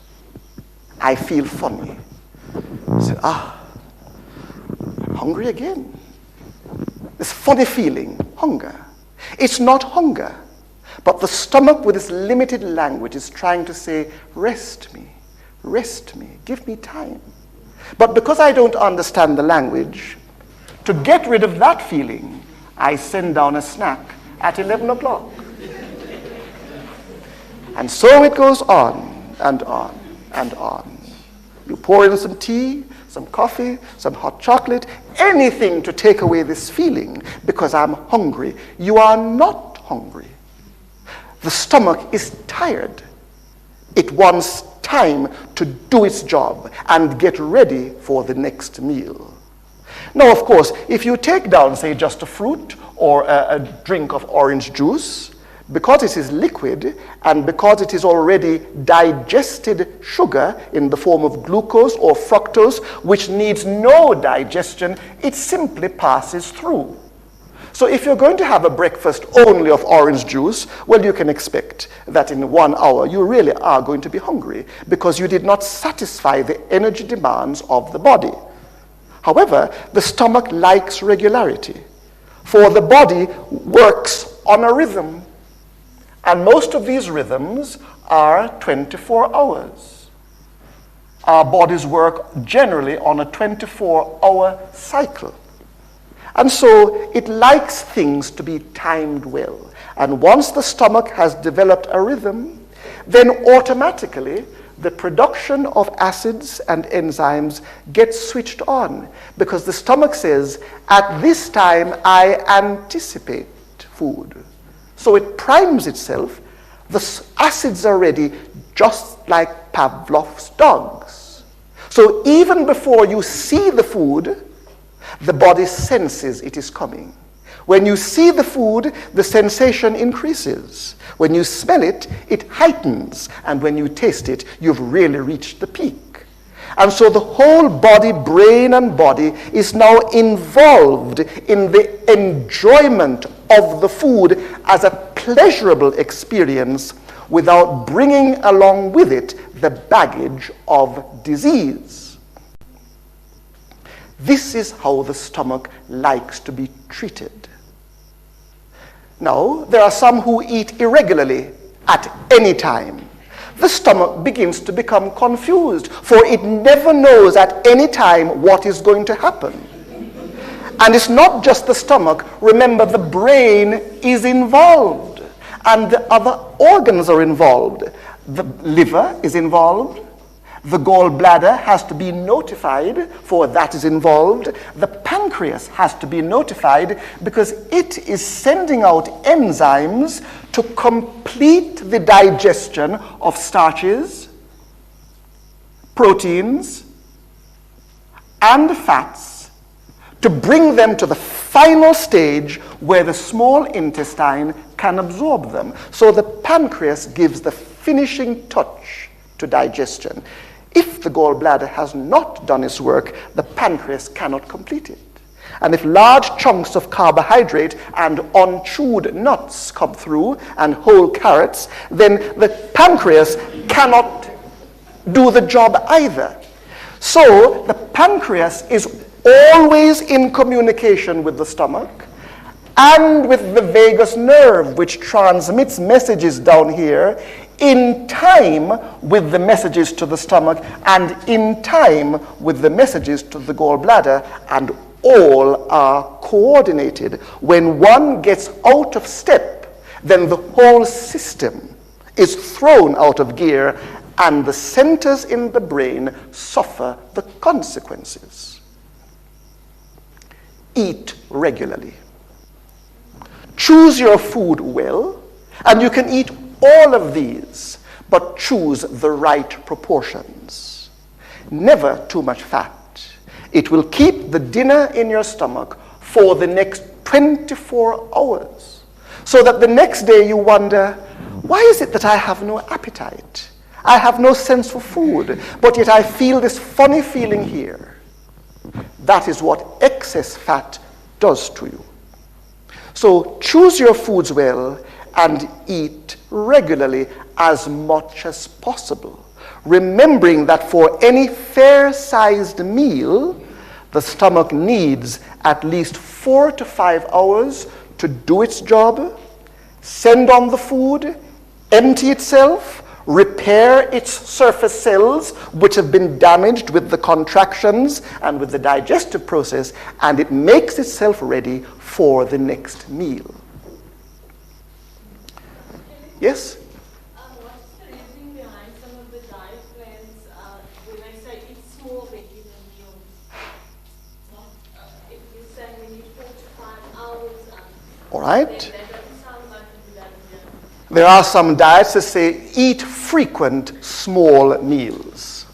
I feel funny. I say, I'm hungry again. This funny feeling, hunger. It's not hunger, but the stomach with its limited language is trying to say, rest me, give me time. But because I don't understand the language, to get rid of that feeling, I send down a snack at 11 o'clock. And so it goes on and on and on. You pour in some tea, some coffee, some hot chocolate, anything to take away this feeling because I'm hungry. You are not hungry. The stomach is tired. It wants time to do its job and get ready for the next meal. Now, of course, if you take down, say, just a fruit or a drink of orange juice, because it is liquid and because it is already digested sugar in the form of glucose or fructose, which needs no digestion, it simply passes through. So if you're going to have a breakfast only of orange juice, well, you can expect that in 1 hour you really are going to be hungry because you did not satisfy the energy demands of the body. However, the stomach likes regularity, for the body works on a rhythm. And most of these rhythms are 24 hours. Our bodies work generally on a 24-hour cycle. And so it likes things to be timed well. And once the stomach has developed a rhythm, then automatically the production of acids and enzymes gets switched on because the stomach says, at this time I anticipate food. So it primes itself. The acids are ready, just like Pavlov's dogs. So even before you see the food, the body senses it is coming. When you see the food, the sensation increases. When you smell it, it heightens. And when you taste it, you've really reached the peak. And so the whole body, brain and body, is now involved in the enjoyment of the food as a pleasurable experience without bringing along with it the baggage of disease. This is how the stomach likes to be treated. Now, there are some who eat irregularly at any time. The stomach begins to become confused, for it never knows at any time what is going to happen. And it's not just the stomach. Remember, the brain is involved, and the other organs are involved. The liver is involved. The gallbladder has to be notified, for that is involved. The pancreas has to be notified because it is sending out enzymes to complete the digestion of starches, proteins, and fats to bring them to the final stage where the small intestine can absorb them. So the pancreas gives the finishing touch to digestion. If the gallbladder has not done its work, the pancreas cannot complete it. And if large chunks of carbohydrate and unchewed nuts come through and whole carrots, then the pancreas cannot do the job either. So the pancreas is always in communication with the stomach and with the vagus nerve, which transmits messages down here in time with the messages to the stomach and in time with the messages to the gallbladder, and all are coordinated. When one gets out of step, then the whole system is thrown out of gear and the centers in the brain suffer the consequences. Eat regularly. Choose your food well, and you can eat all of these, but choose the right proportions. Never too much fat. It will keep the dinner in your stomach for the next 24 hours, so that the next day you wonder, why is it that I have no appetite? I have no sense for food, but yet I feel this funny feeling here. That is what excess fat does to you. So choose your foods well and eat regularly as much as possible, remembering that for any fair-sized meal, the stomach needs at least 4 to 5 hours to do its job, send on the food, empty itself, repair its surface cells, which have been damaged with the contractions and with the digestive process, and it makes itself ready for the next meal. Yes? What's the reasoning behind some of the diet plans when I say eat small vegetarian meals? All right? There are some diets that say eat frequent small meals.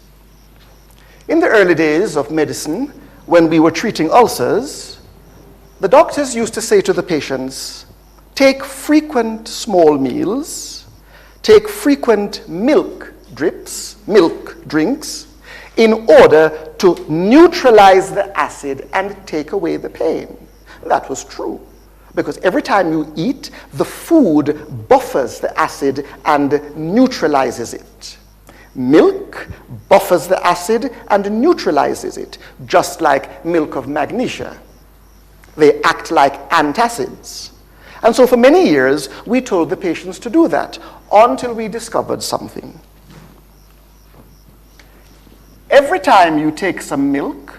In the early days of medicine, when we were treating ulcers, the doctors used to say to the patients, take frequent small meals, take frequent milk drinks, in order to neutralize the acid and take away the pain. That was true, because every time you eat, the food buffers the acid and neutralizes it. Milk buffers the acid and neutralizes it, just like milk of magnesia. They act like antacids. And so for many years, we told the patients to do that until we discovered something. Every time you take some milk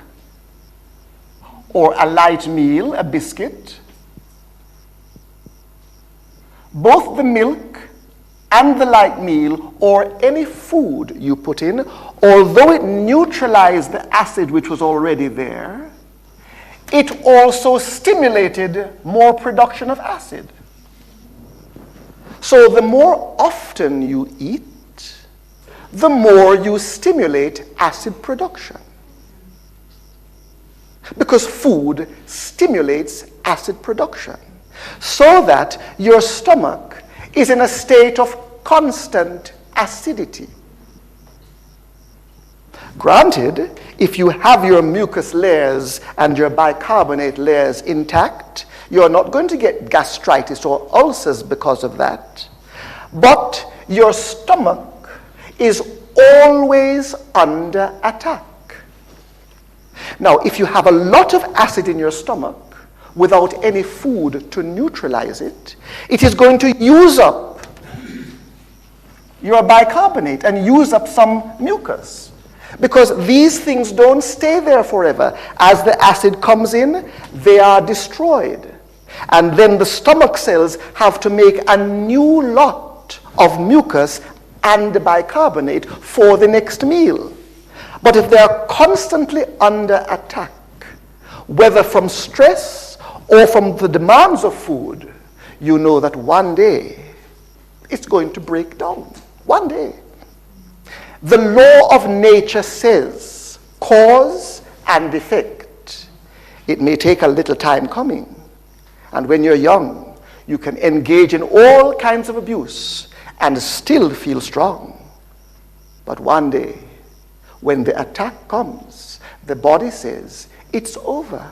or a light meal, a biscuit, both the milk and the light meal or any food you put in, although it neutralized the acid which was already there, it also stimulated more production of acid. So the more often you eat, the more you stimulate acid production. Because food stimulates acid production, so that your stomach is in a state of constant acidity. Granted, if you have your mucus layers and your bicarbonate layers intact, you're not going to get gastritis or ulcers because of that. But your stomach is always under attack. Now, if you have a lot of acid in your stomach without any food to neutralize it, it is going to use up your bicarbonate and use up some mucus. Because these things don't stay there forever. As the acid comes in, they are destroyed. And then the stomach cells have to make a new lot of mucus and bicarbonate for the next meal. But if they are constantly under attack, whether from stress or from the demands of food, you know that one day it's going to break down. One day. The law of nature says cause and effect. It may take a little time coming. And when you're young, you can engage in all kinds of abuse and still feel strong. But one day, when the attack comes, the body says, it's over.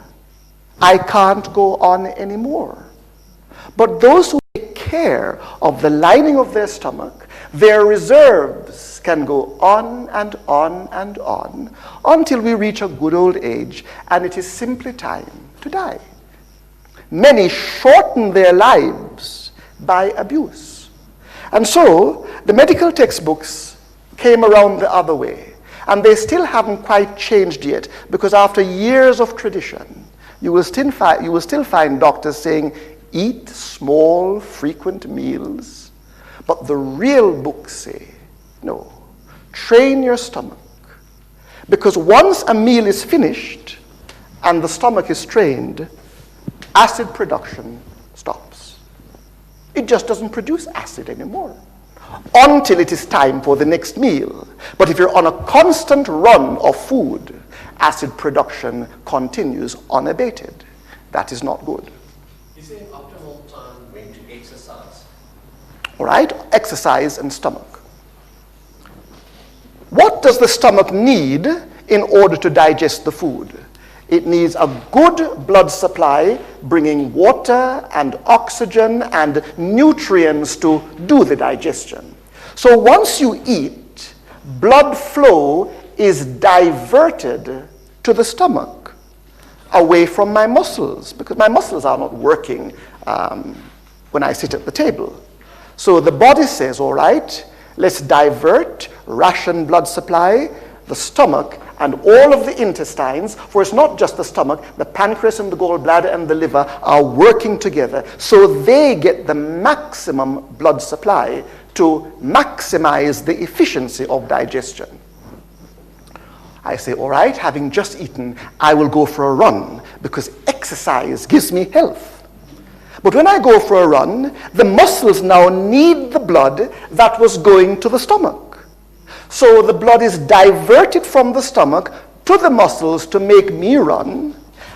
I can't go on anymore. But those who take care of the lining of their stomach, their reserves can go on and on and on until we reach a good old age and it is simply time to die. Many shorten their lives by abuse. And so the medical textbooks came around the other way, and they still haven't quite changed yet, because after years of tradition, you will still find doctors saying, eat small, frequent meals. But the real books say, no, train your stomach. Because once a meal is finished and the stomach is trained, acid production stops. It just doesn't produce acid anymore until it is time for the next meal. But if you're on a constant run of food, acid production continues unabated. That is not good. Is there an optimal time when to exercise? All right, exercise and stomach. What does the stomach need in order to digest the food? It needs a good blood supply, bringing water and oxygen and nutrients to do the digestion. So once you eat, blood flow is diverted to the stomach, away from my muscles, because my muscles are not working when I sit at the table. So the body says, all right, let's divert, ration blood supply, the stomach, and all of the intestines, for it's not just the stomach, the pancreas and the gallbladder and the liver are working together, so they get the maximum blood supply to maximize the efficiency of digestion. I say, all right, having just eaten, I will go for a run, because exercise gives me health. But when I go for a run, the muscles now need the blood that was going to the stomach. So the blood is diverted from the stomach to the muscles to make me run,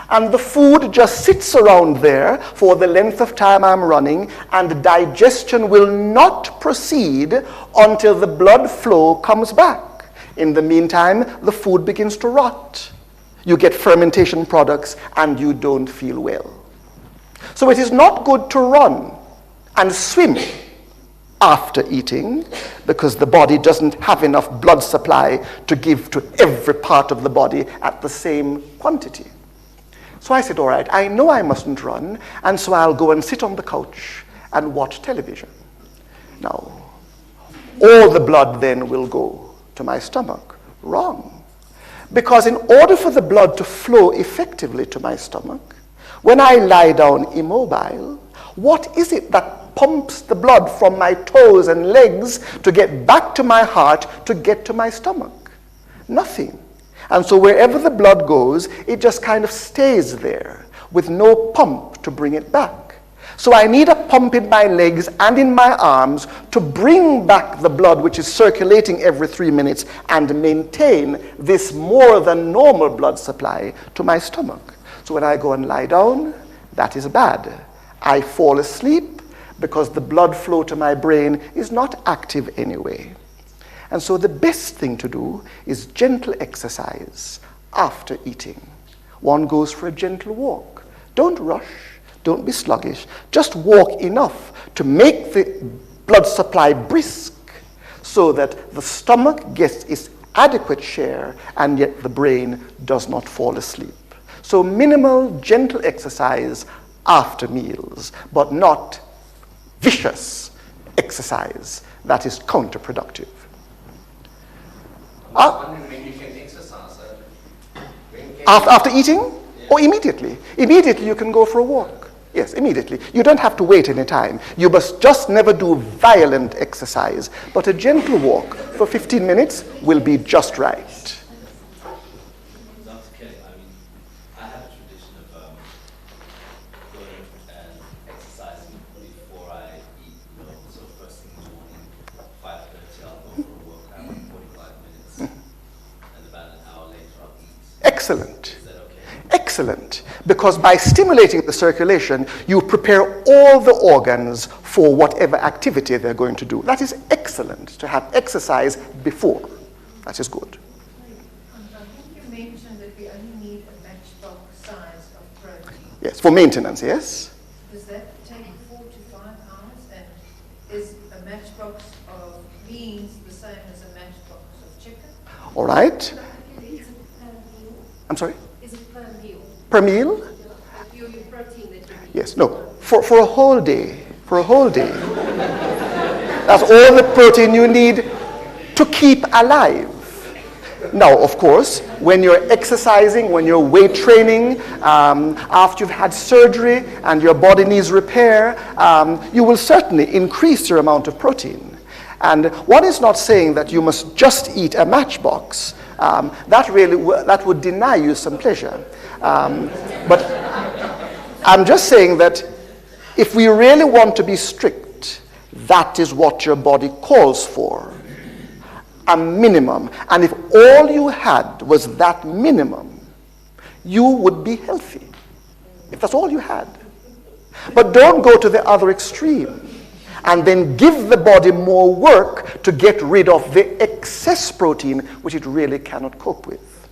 and the food just sits around there for the length of time I'm running, and digestion will not proceed until the blood flow comes back. In the meantime, the food begins to rot. You get fermentation products and you don't feel well. So it is not good to run and swim after eating, because the body doesn't have enough blood supply to give to every part of the body at the same quantity. So I said, all right, I know I mustn't run, and so I'll go and sit on the couch and watch television. Now, all the blood then will go to my stomach. Wrong. Because in order for the blood to flow effectively to my stomach, when I lie down immobile, what is it that pumps the blood from my toes and legs to get back to my heart to get to my stomach? Nothing. And so wherever the blood goes, it just kind of stays there with no pump to bring it back. So I need a pump in my legs and in my arms to bring back the blood which is circulating every 3 minutes and maintain this more than normal blood supply to my stomach. So when I go and lie down, that is bad. I fall asleep because the blood flow to my brain is not active anyway. And so the best thing to do is gentle exercise after eating. One goes for a gentle walk. Don't rush, don't be sluggish. Just walk enough to make the blood supply brisk so that the stomach gets its adequate share and yet the brain does not fall asleep. So minimal, gentle exercise after meals, but not vicious exercise that is counterproductive. I was wondering when you can exercise. After eating? Yeah. Or immediately? Immediately you can go for a walk. Yes, immediately. You don't have to wait any time. You must just never do violent exercise. But a gentle walk for 15 minutes will be just right. Excellent. Excellent. Because by stimulating the circulation, you prepare all the organs for whatever activity they're going to do. That is excellent, to have exercise before. That is good. I think you mentioned that we only need a matchbox size of protein. Yes, for maintenance, yes. Does that take 4 to 5 hours? And is a matchbox of beans the same as a matchbox of chicken? All right. I'm sorry? Is it per meal? Per meal? Your protein that you eat? Yes, no. For a whole day. For a whole day. That's all the protein you need to keep alive. Now, of course, when you're exercising, when you're weight training, after you've had surgery and your body needs repair, you will certainly increase your amount of protein. And one is not saying that you must just eat a matchbox. That would deny you some pleasure. But I'm just saying that if we really want to be strict, that is what your body calls for. A minimum. And if all you had was that minimum, you would be healthy. If that's all you had. But don't go to the other extreme and then give the body more work to get rid of the excess protein which it really cannot cope with.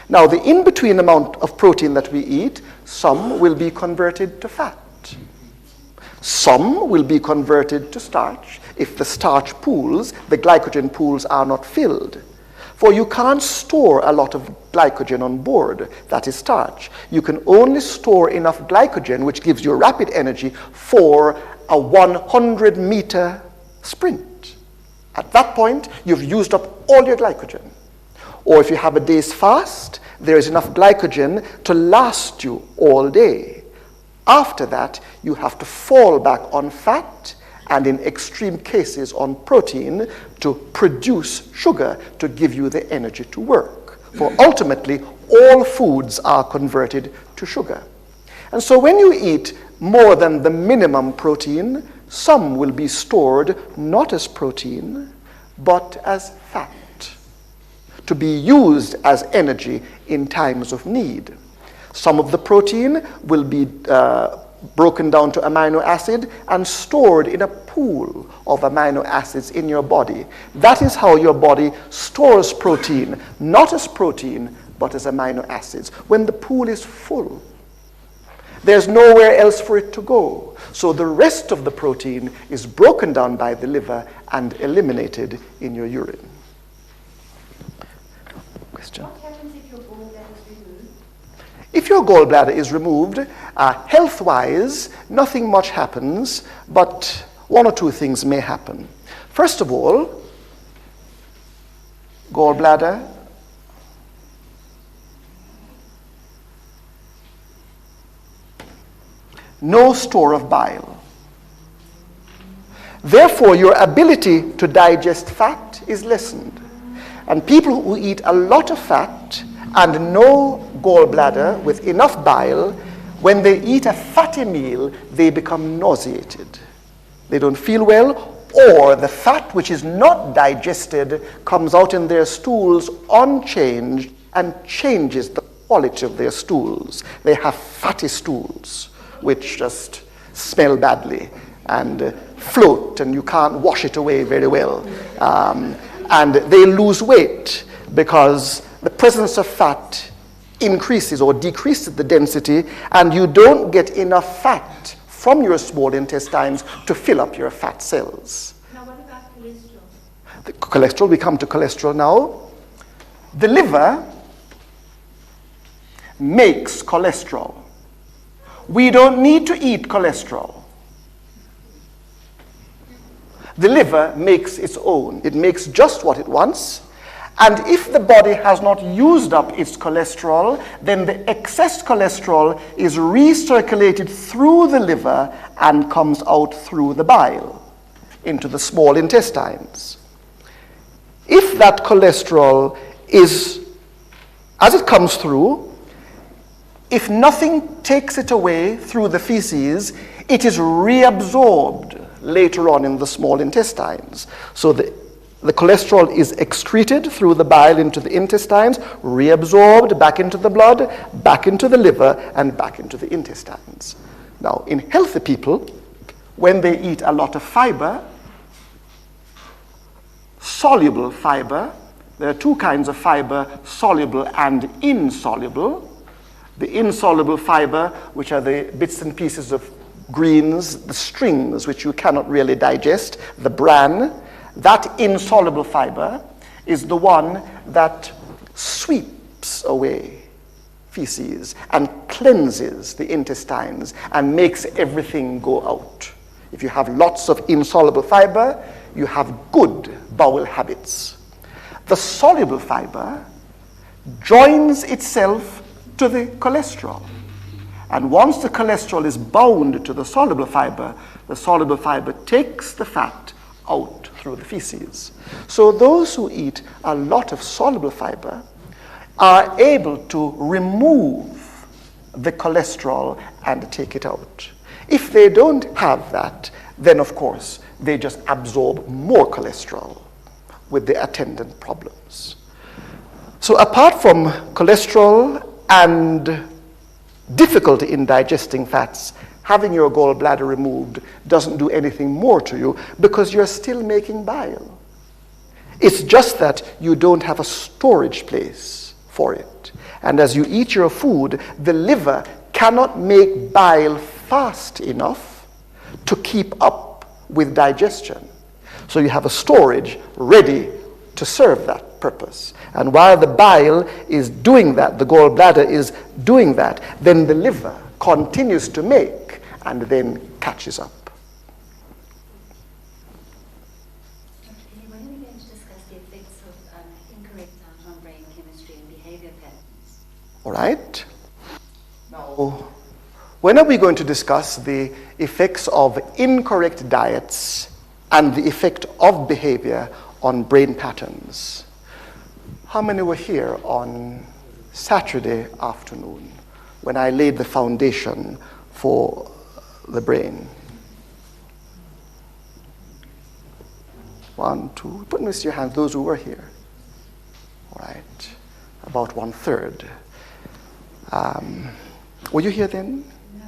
Now, the in-between amount of protein that we eat, some will be converted to fat. Some will be converted to starch if the starch pools, the glycogen pools, are not filled. For you can't store a lot of glycogen on board, that is starch. You can only store enough glycogen which gives you rapid energy for a 100-meter sprint. At that point, you've used up all your glycogen. Or if you have a day's fast, there is enough glycogen to last you all day. After that, you have to fall back on fat and in extreme cases on protein to produce sugar to give you the energy to work. For ultimately, all foods are converted to sugar. And so when you eat more than the minimum protein, some will be stored not as protein, but as fat, to be used as energy in times of need. Some of the protein will be broken down to amino acid and stored in a pool of amino acids in your body. That is how your body stores protein, not as protein, but as amino acids. When the pool is full, there's nowhere else for it to go. So the rest of the protein is broken down by the liver and eliminated in your urine. Question? What happens if your gallbladder is removed? If your gallbladder is removed, health-wise, nothing much happens, but one or two things may happen. First of all, gallbladder, no store of bile. Therefore, your ability to digest fat is lessened. And people who eat a lot of fat and no gallbladder with enough bile, when they eat a fatty meal, they become nauseated. They don't feel well, or the fat which is not digested comes out in their stools unchanged and changes the quality of their stools. They have fatty stools which just smell badly and float, and you can't wash it away very well. And they lose weight because the presence of fat increases or decreases the density, and you don't get enough fat from your small intestines to fill up your fat cells. Now, what about cholesterol? The cholesterol, we come to cholesterol now. The liver makes cholesterol. We don't need to eat cholesterol. The liver makes its own. It makes just what it wants. And if the body has not used up its cholesterol, then the excess cholesterol is recirculated through the liver and comes out through the bile into the small intestines. If that cholesterol is, as it comes through, if nothing takes it away through the feces, it is reabsorbed later on in the small intestines. So the cholesterol is excreted through the bile into the intestines, reabsorbed back into the blood, back into the liver, and back into the intestines. Now, in healthy people, when they eat a lot of fiber, soluble fiber, there are two kinds of fiber, soluble and insoluble. The insoluble fiber, which are the bits and pieces of greens, the strings which you cannot really digest, the bran, that insoluble fiber is the one that sweeps away feces and cleanses the intestines and makes everything go out. If you have lots of insoluble fiber, you have good bowel habits. The soluble fiber joins itself to the cholesterol. And once the cholesterol is bound to the soluble fiber takes the fat out through the feces. So those who eat a lot of soluble fiber are able to remove the cholesterol and take it out. If they don't have that, then of course they just absorb more cholesterol with the attendant problems. So apart from cholesterol and difficulty in digesting fats, having your gallbladder removed doesn't do anything more to you because you're still making bile. It's just that you don't have a storage place for it. And as you eat your food, the liver cannot make bile fast enough to keep up with digestion. So you have a storage ready to serve that purpose. And while the bile is doing that, the gallbladder is doing that, then the liver continues to make and then catches up. When are we going to discuss the effects of incorrect diet on brain chemistry and behavior patterns? All right. Now, when are we going to discuss the effects of incorrect diets and the effect of behavior on brain patterns? How many were here on Saturday afternoon when I laid the foundation for the brain. 1, 2, put in your hands, those who were here. All right, about 1/3. Were you here then? No,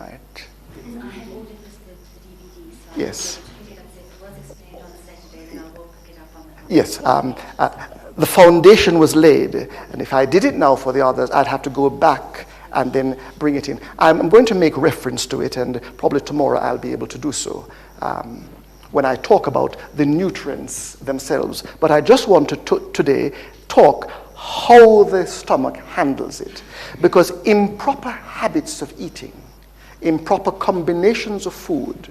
Right. unfortunately. I have ordered the DVD, so Yes. I'll pick it up. If it was explained on Saturday, then I will pick it up on the Yes, the foundation was laid, and if I did it now for the others, I'd have to go back and then bring it in. I'm going to make reference to it, and probably tomorrow I'll be able to do so when I talk about the nutrients themselves. But I just want to today talk how the stomach handles it, because improper habits of eating, improper combinations of food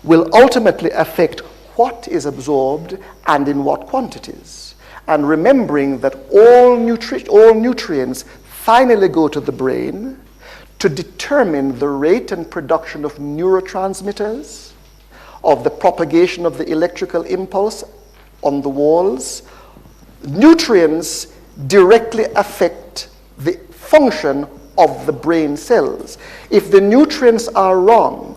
will ultimately affect what is absorbed and in what quantities. And remembering that all nutrients finally go to the brain to determine the rate and production of neurotransmitters, of the propagation of the electrical impulse on the walls. Nutrients directly affect the function of the brain cells. If the nutrients are wrong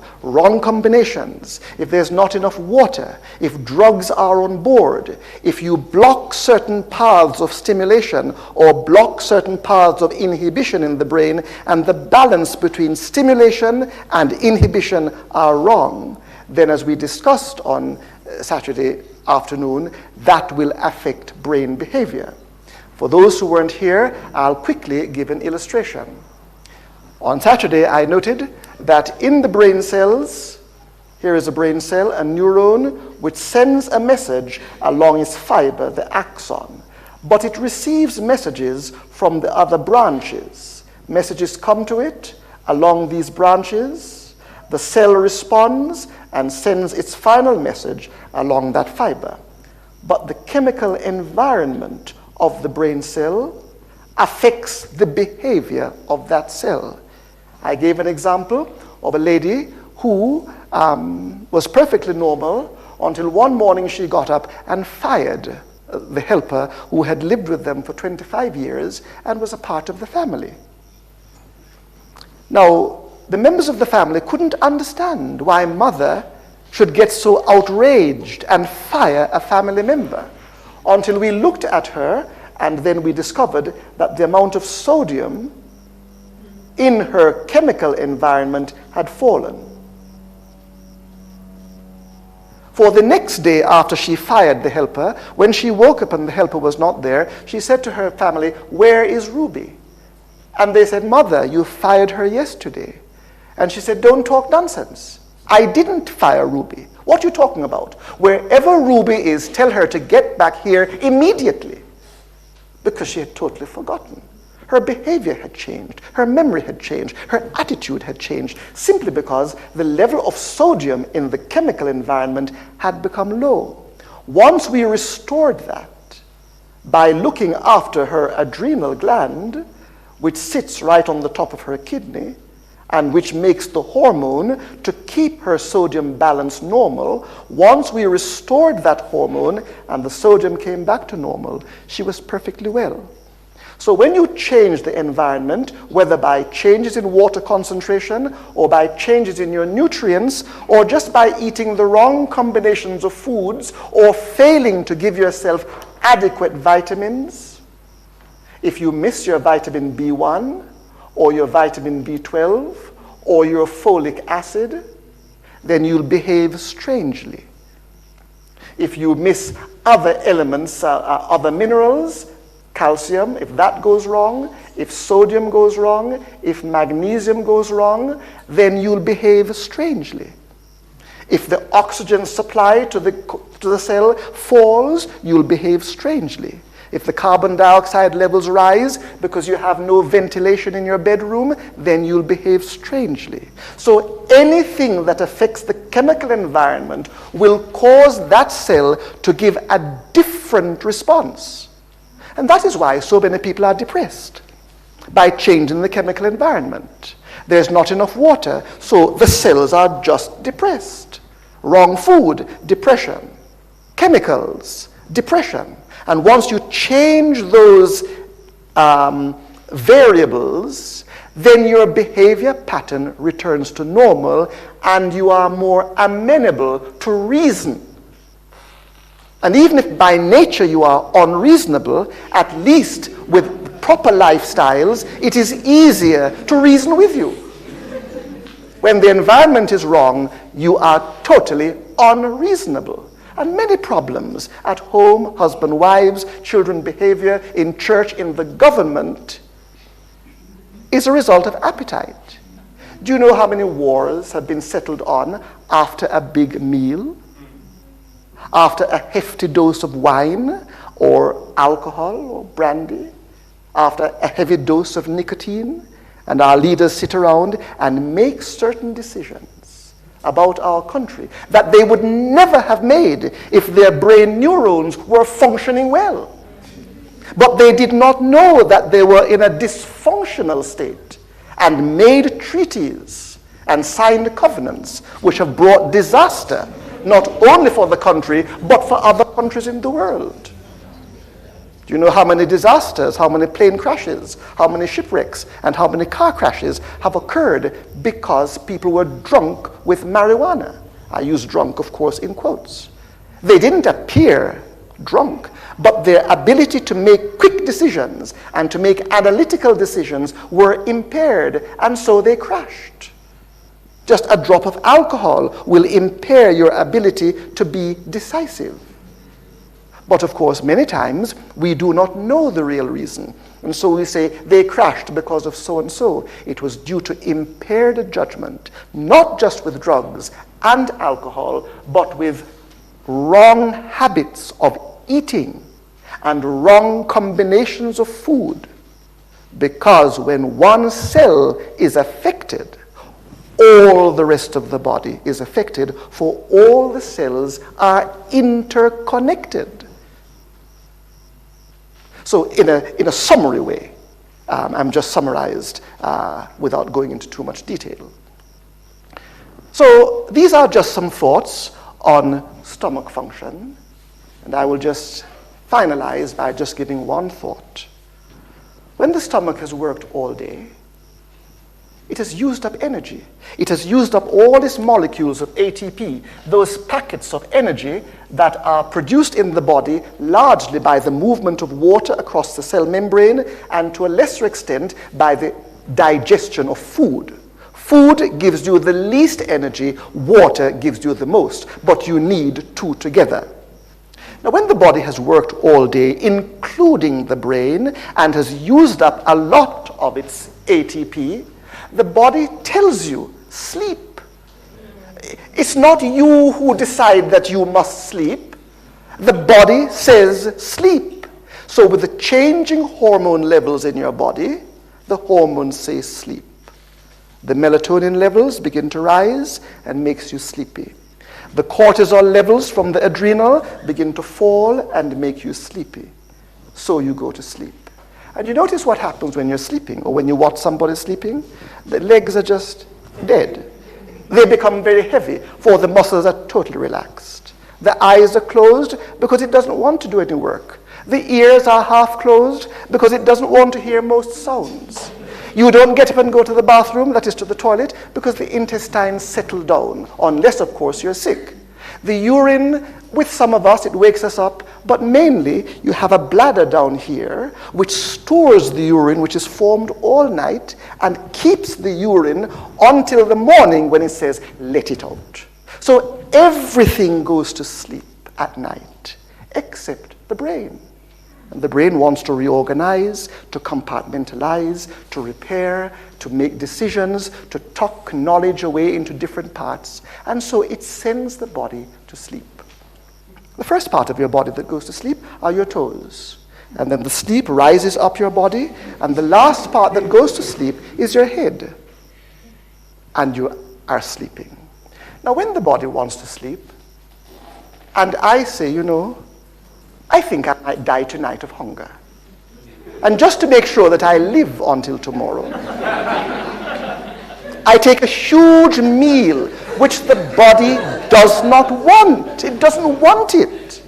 combinations, if there's not enough water, if drugs are on board, if you block certain paths of stimulation or block certain paths of inhibition in the brain, and the balance between stimulation and inhibition are wrong, then as we discussed on Saturday afternoon, that will affect brain behavior. For those who weren't here, I'll quickly give an illustration. On Saturday, I noted that in the brain cells, here is a brain cell, a neuron, which sends a message along its fiber, the axon. But it receives messages from the other branches. Messages come to it along these branches. The cell responds and sends its final message along that fiber. But the chemical environment of the brain cell affects the behavior of that cell. I gave an example of a lady who was perfectly normal until one morning she got up and fired the helper who had lived with them for 25 years and was a part of the family. Now, the members of the family couldn't understand why mother should get so outraged and fire a family member, until we looked at her and then we discovered that the amount of sodium in her chemical environment had fallen. For the next day after she fired the helper, when she woke up and the helper was not there, she said to her family, "Where is Ruby?" And they said, "Mother, you fired her yesterday." And she said, "Don't talk nonsense. I didn't fire Ruby. What are you talking about? Wherever Ruby is, tell her to get back here immediately." Because she had totally forgotten. Her behavior had changed. Her memory had changed. Her attitude had changed, simply because the level of sodium in the chemical environment had become low. Once we restored that by looking after her adrenal gland, which sits right on the top of her kidney, and which makes the hormone to keep her sodium balance normal, once we restored that hormone and the sodium came back to normal, she was perfectly well. So when you change the environment, whether by changes in water concentration or by changes in your nutrients, or just by eating the wrong combinations of foods or failing to give yourself adequate vitamins, if you miss your vitamin B1, or your vitamin B12, or your folic acid, then you'll behave strangely. If you miss other elements, other minerals, calcium, if that goes wrong, if sodium goes wrong, if magnesium goes wrong, then you'll behave strangely. If the oxygen supply to the cell falls, you'll behave strangely. If the carbon dioxide levels rise because you have no ventilation in your bedroom, then you'll behave strangely. So anything that affects the chemical environment will cause that cell to give a different response. And that is why so many people are depressed, by changing the chemical environment. There's not enough water, so the cells are just depressed. Wrong food, depression. Chemicals, depression. And once you change those variables, then your behavior pattern returns to normal and you are more amenable to reason. And even if by nature you are unreasonable, at least with proper lifestyles, it is easier to reason with you. When the environment is wrong, you are totally unreasonable. And many problems at home, husband, wives, children behavior, in church, in the government, is a result of appetite. Do you know how many wars have been settled on after a big meal? After a hefty dose of wine or alcohol or brandy? After a heavy dose of nicotine? And our leaders sit around and make certain decisions about our country that they would never have made if their brain neurons were functioning well. But they did not know that they were in a dysfunctional state and made treaties and signed covenants which have brought disaster not only for the country but for other countries in the world. Do you know how many disasters, how many plane crashes, how many shipwrecks, and how many car crashes have occurred because people were drunk with marijuana? I use drunk, of course, in quotes. They didn't appear drunk, but their ability to make quick decisions and to make analytical decisions were impaired, and so they crashed. Just a drop of alcohol will impair your ability to be decisive. But of course, many times, we do not know the real reason. And so we say, they crashed because of so-and-so. It was due to impaired judgment, not just with drugs and alcohol, but with wrong habits of eating and wrong combinations of food. Because when one cell is affected, all the rest of the body is affected, for all the cells are interconnected. So in a summary way, I'm just summarized without going into too much detail. So these are just some thoughts on stomach function, and I will just finalize by just giving one thought. When the stomach has worked all day, it has used up energy. It has used up all these molecules of ATP, those packets of energy that are produced in the body largely by the movement of water across the cell membrane and to a lesser extent by the digestion of food. Food gives you the least energy, water gives you the most, but you need two together. Now, when the body has worked all day, including the brain, and has used up a lot of its ATP, the body tells you, sleep. It's not you who decide that you must sleep. The body says sleep. So with the changing hormone levels in your body, the hormones say sleep. The melatonin levels begin to rise and makes you sleepy. The cortisol levels from the adrenal begin to fall and make you sleepy. So you go to sleep. And you notice what happens when you're sleeping or when you watch somebody sleeping? The legs are just dead. They become very heavy, for the muscles are totally relaxed. The eyes are closed because it doesn't want to do any work. The ears are half closed because it doesn't want to hear most sounds. You don't get up and go to the bathroom, that is to the toilet, because the intestines settle down, unless, of course, you're sick. The urine, with some of us, it wakes us up, but mainly you have a bladder down here which stores the urine which is formed all night and keeps the urine until the morning when it says, let it out. So everything goes to sleep at night except the brain. And the brain wants to reorganize, to compartmentalize, to repair, to make decisions, to tuck knowledge away into different parts. And so it sends the body to sleep. The first part of your body that goes to sleep are your toes. And then the sleep rises up your body. And the last part that goes to sleep is your head. And you are sleeping. Now, when the body wants to sleep, and I say, I think I might die tonight of hunger. And just to make sure that I live until tomorrow, I take a huge meal which the body does not want. It doesn't want it.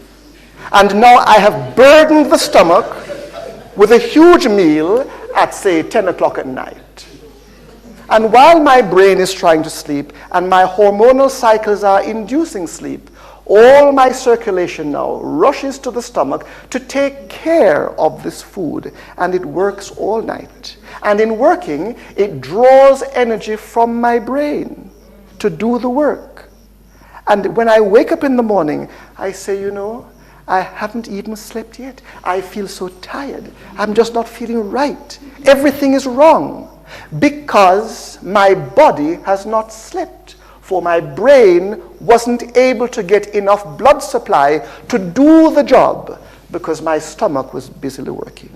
And now I have burdened the stomach with a huge meal at, say, 10 o'clock at night. And while my brain is trying to sleep and my hormonal cycles are inducing sleep, all my circulation now rushes to the stomach to take care of this food, and it works all night. And in working, it draws energy from my brain to do the work. And when I wake up in the morning, I say, you know, I haven't even slept yet. I feel so tired. I'm just not feeling right. Everything is wrong because my body has not slept. For my brain wasn't able to get enough blood supply to do the job because my stomach was busily working.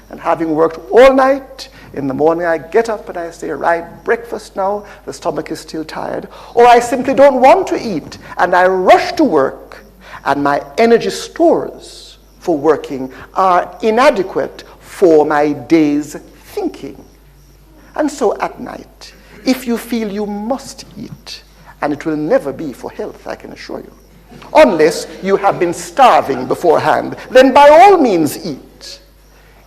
And having worked all night, in the morning I get up and I say, right, breakfast now, the stomach is still tired. Or I simply don't want to eat and I rush to work, and my energy stores for working are inadequate for my day's thinking. And so at night, if you feel you must eat, and it will never be for health, I can assure you, unless you have been starving beforehand, then by all means eat.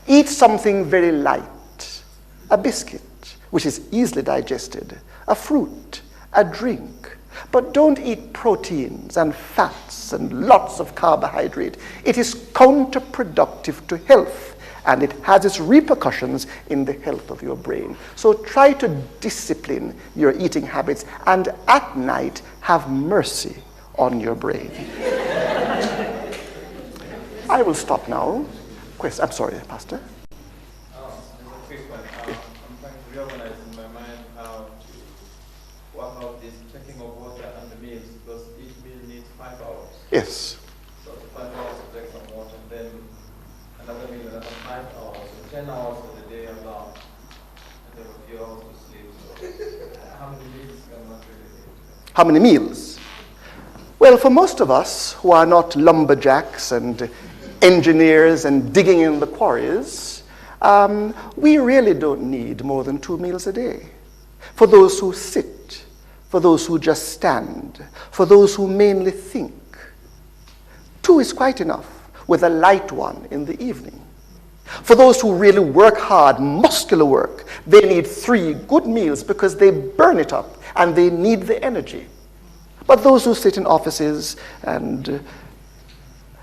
Eat something very light, a biscuit, which is easily digested, a fruit, a drink. But don't eat proteins and fats and lots of carbohydrate. It is counterproductive to health, and it has its repercussions in the health of your brain. So try to discipline your eating habits, and at night have mercy on your brain. I will stop now. I'm sorry, Pastor. Just a quick one. I'm trying to reorganize in my mind how to work out this taking of water and the meals, because each meal needs 5 hours. Yes. So 5 hours to take some water, and then another meal, another 5 hours, so 10 hours of the day are gone. And then a few hours to sleep. So how many meals can one really eat? How many meals? Well, for most of us who are not lumberjacks and engineers and digging in the quarries, we really don't need more than 2 meals a day. For those who sit, for those who just stand, for those who mainly think, 2 is quite enough, with a light one in the evening. For those who really work hard, muscular work, they need 3 good meals because they burn it up and they need the energy. But those who sit in offices and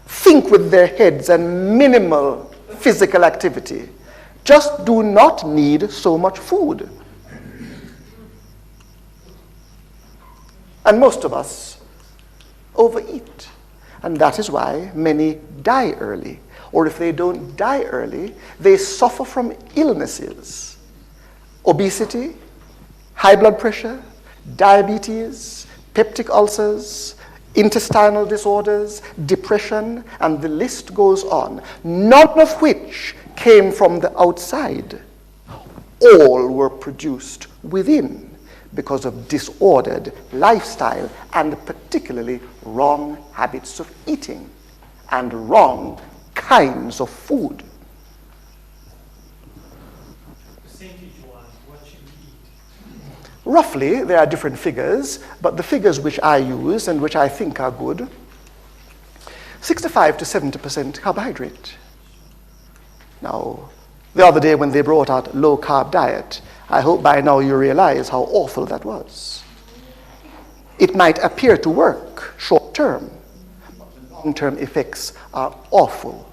think with their heads and minimal physical activity just do not need so much food. And most of us overeat. And that is why many die early. Or if they don't die early, they suffer from illnesses. Obesity, high blood pressure, diabetes, peptic ulcers, intestinal disorders, depression, and the list goes on. None of which came from the outside. All were produced within because of disordered lifestyle and particularly wrong habits of eating and wrong kinds of food. Percentage-wise, what should we eat? Roughly, there are different figures, but the figures which I use and which I think are good, 65 to 70% carbohydrate. Now, the other day when they brought out low carb diet, I hope by now you realize how awful that was. It might appear to work short term, but the long-term effects are awful.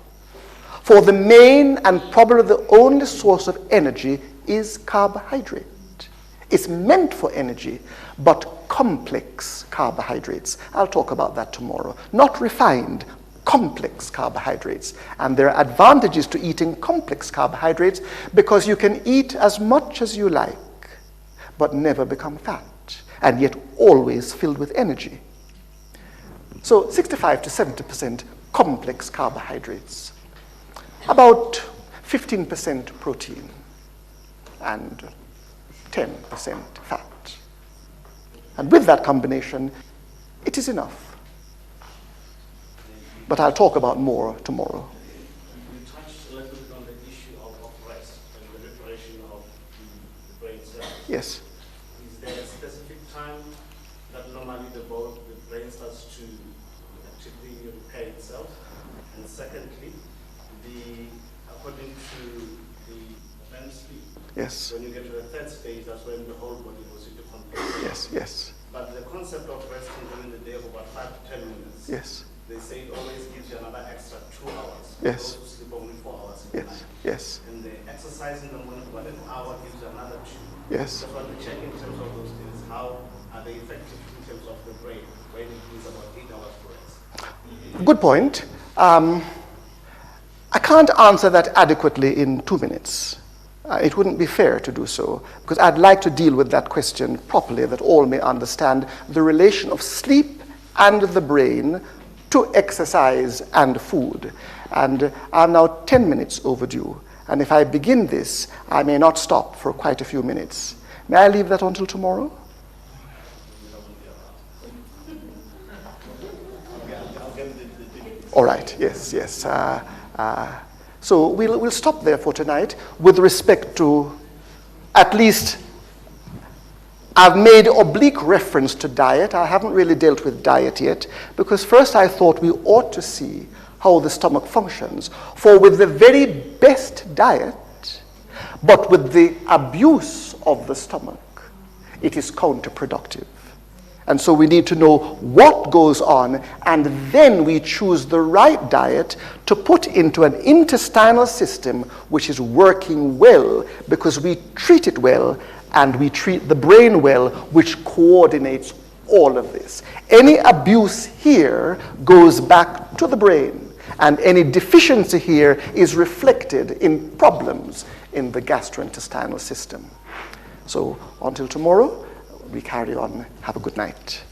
For the main and probably the only source of energy is carbohydrate. It's meant for energy, but complex carbohydrates. I'll talk about that tomorrow. Not refined, complex carbohydrates. And there are advantages to eating complex carbohydrates because you can eat as much as you like, but never become fat, and yet always filled with energy. So 65 to 70% complex carbohydrates. About 15% protein and 10% fat. And with that combination, it is enough. But I'll talk about more tomorrow. You touched a little bit on the issue of rest and the reparation of the brain cells. Yes. Is there a specific time that normally the brain starts to actively repair itself? And secondly, according to the REM sleep. Yes. When you get to the third stage, that's when the whole body goes into control. Yes, yes, But the concept of resting during the day of about 5 to 10 minutes, yes, they say it always gives you another extra 2 hours. Yes. Those who sleep only 4 hours in the yes, night. yes, And the exercise in the morning for about an hour gives you another 2. yes. Just want to check in terms of those things. How are they effective in terms of the brain when it needs about 8 hours for rest? Good point. I can't answer that adequately in 2 minutes. It wouldn't be fair to do so, because I'd like to deal with that question properly, that all may understand the relation of sleep and the brain to exercise and food. And I'm now 10 minutes overdue, and if I begin this, I may not stop for quite a few minutes. May I leave that until tomorrow? All right, yes, yes. So we'll stop there for tonight with respect to, at least, I've made oblique reference to diet. I haven't really dealt with diet yet, because first I thought we ought to see how the stomach functions. For with the very best diet, but with the abuse of the stomach, it is counterproductive. And so we need to know what goes on, and then we choose the right diet to put into an intestinal system which is working well, because we treat it well, and we treat the brain well, which coordinates all of this. Any abuse here goes back to the brain, and any deficiency here is reflected in problems in the gastrointestinal system. So until tomorrow, we carry on. Have a good night.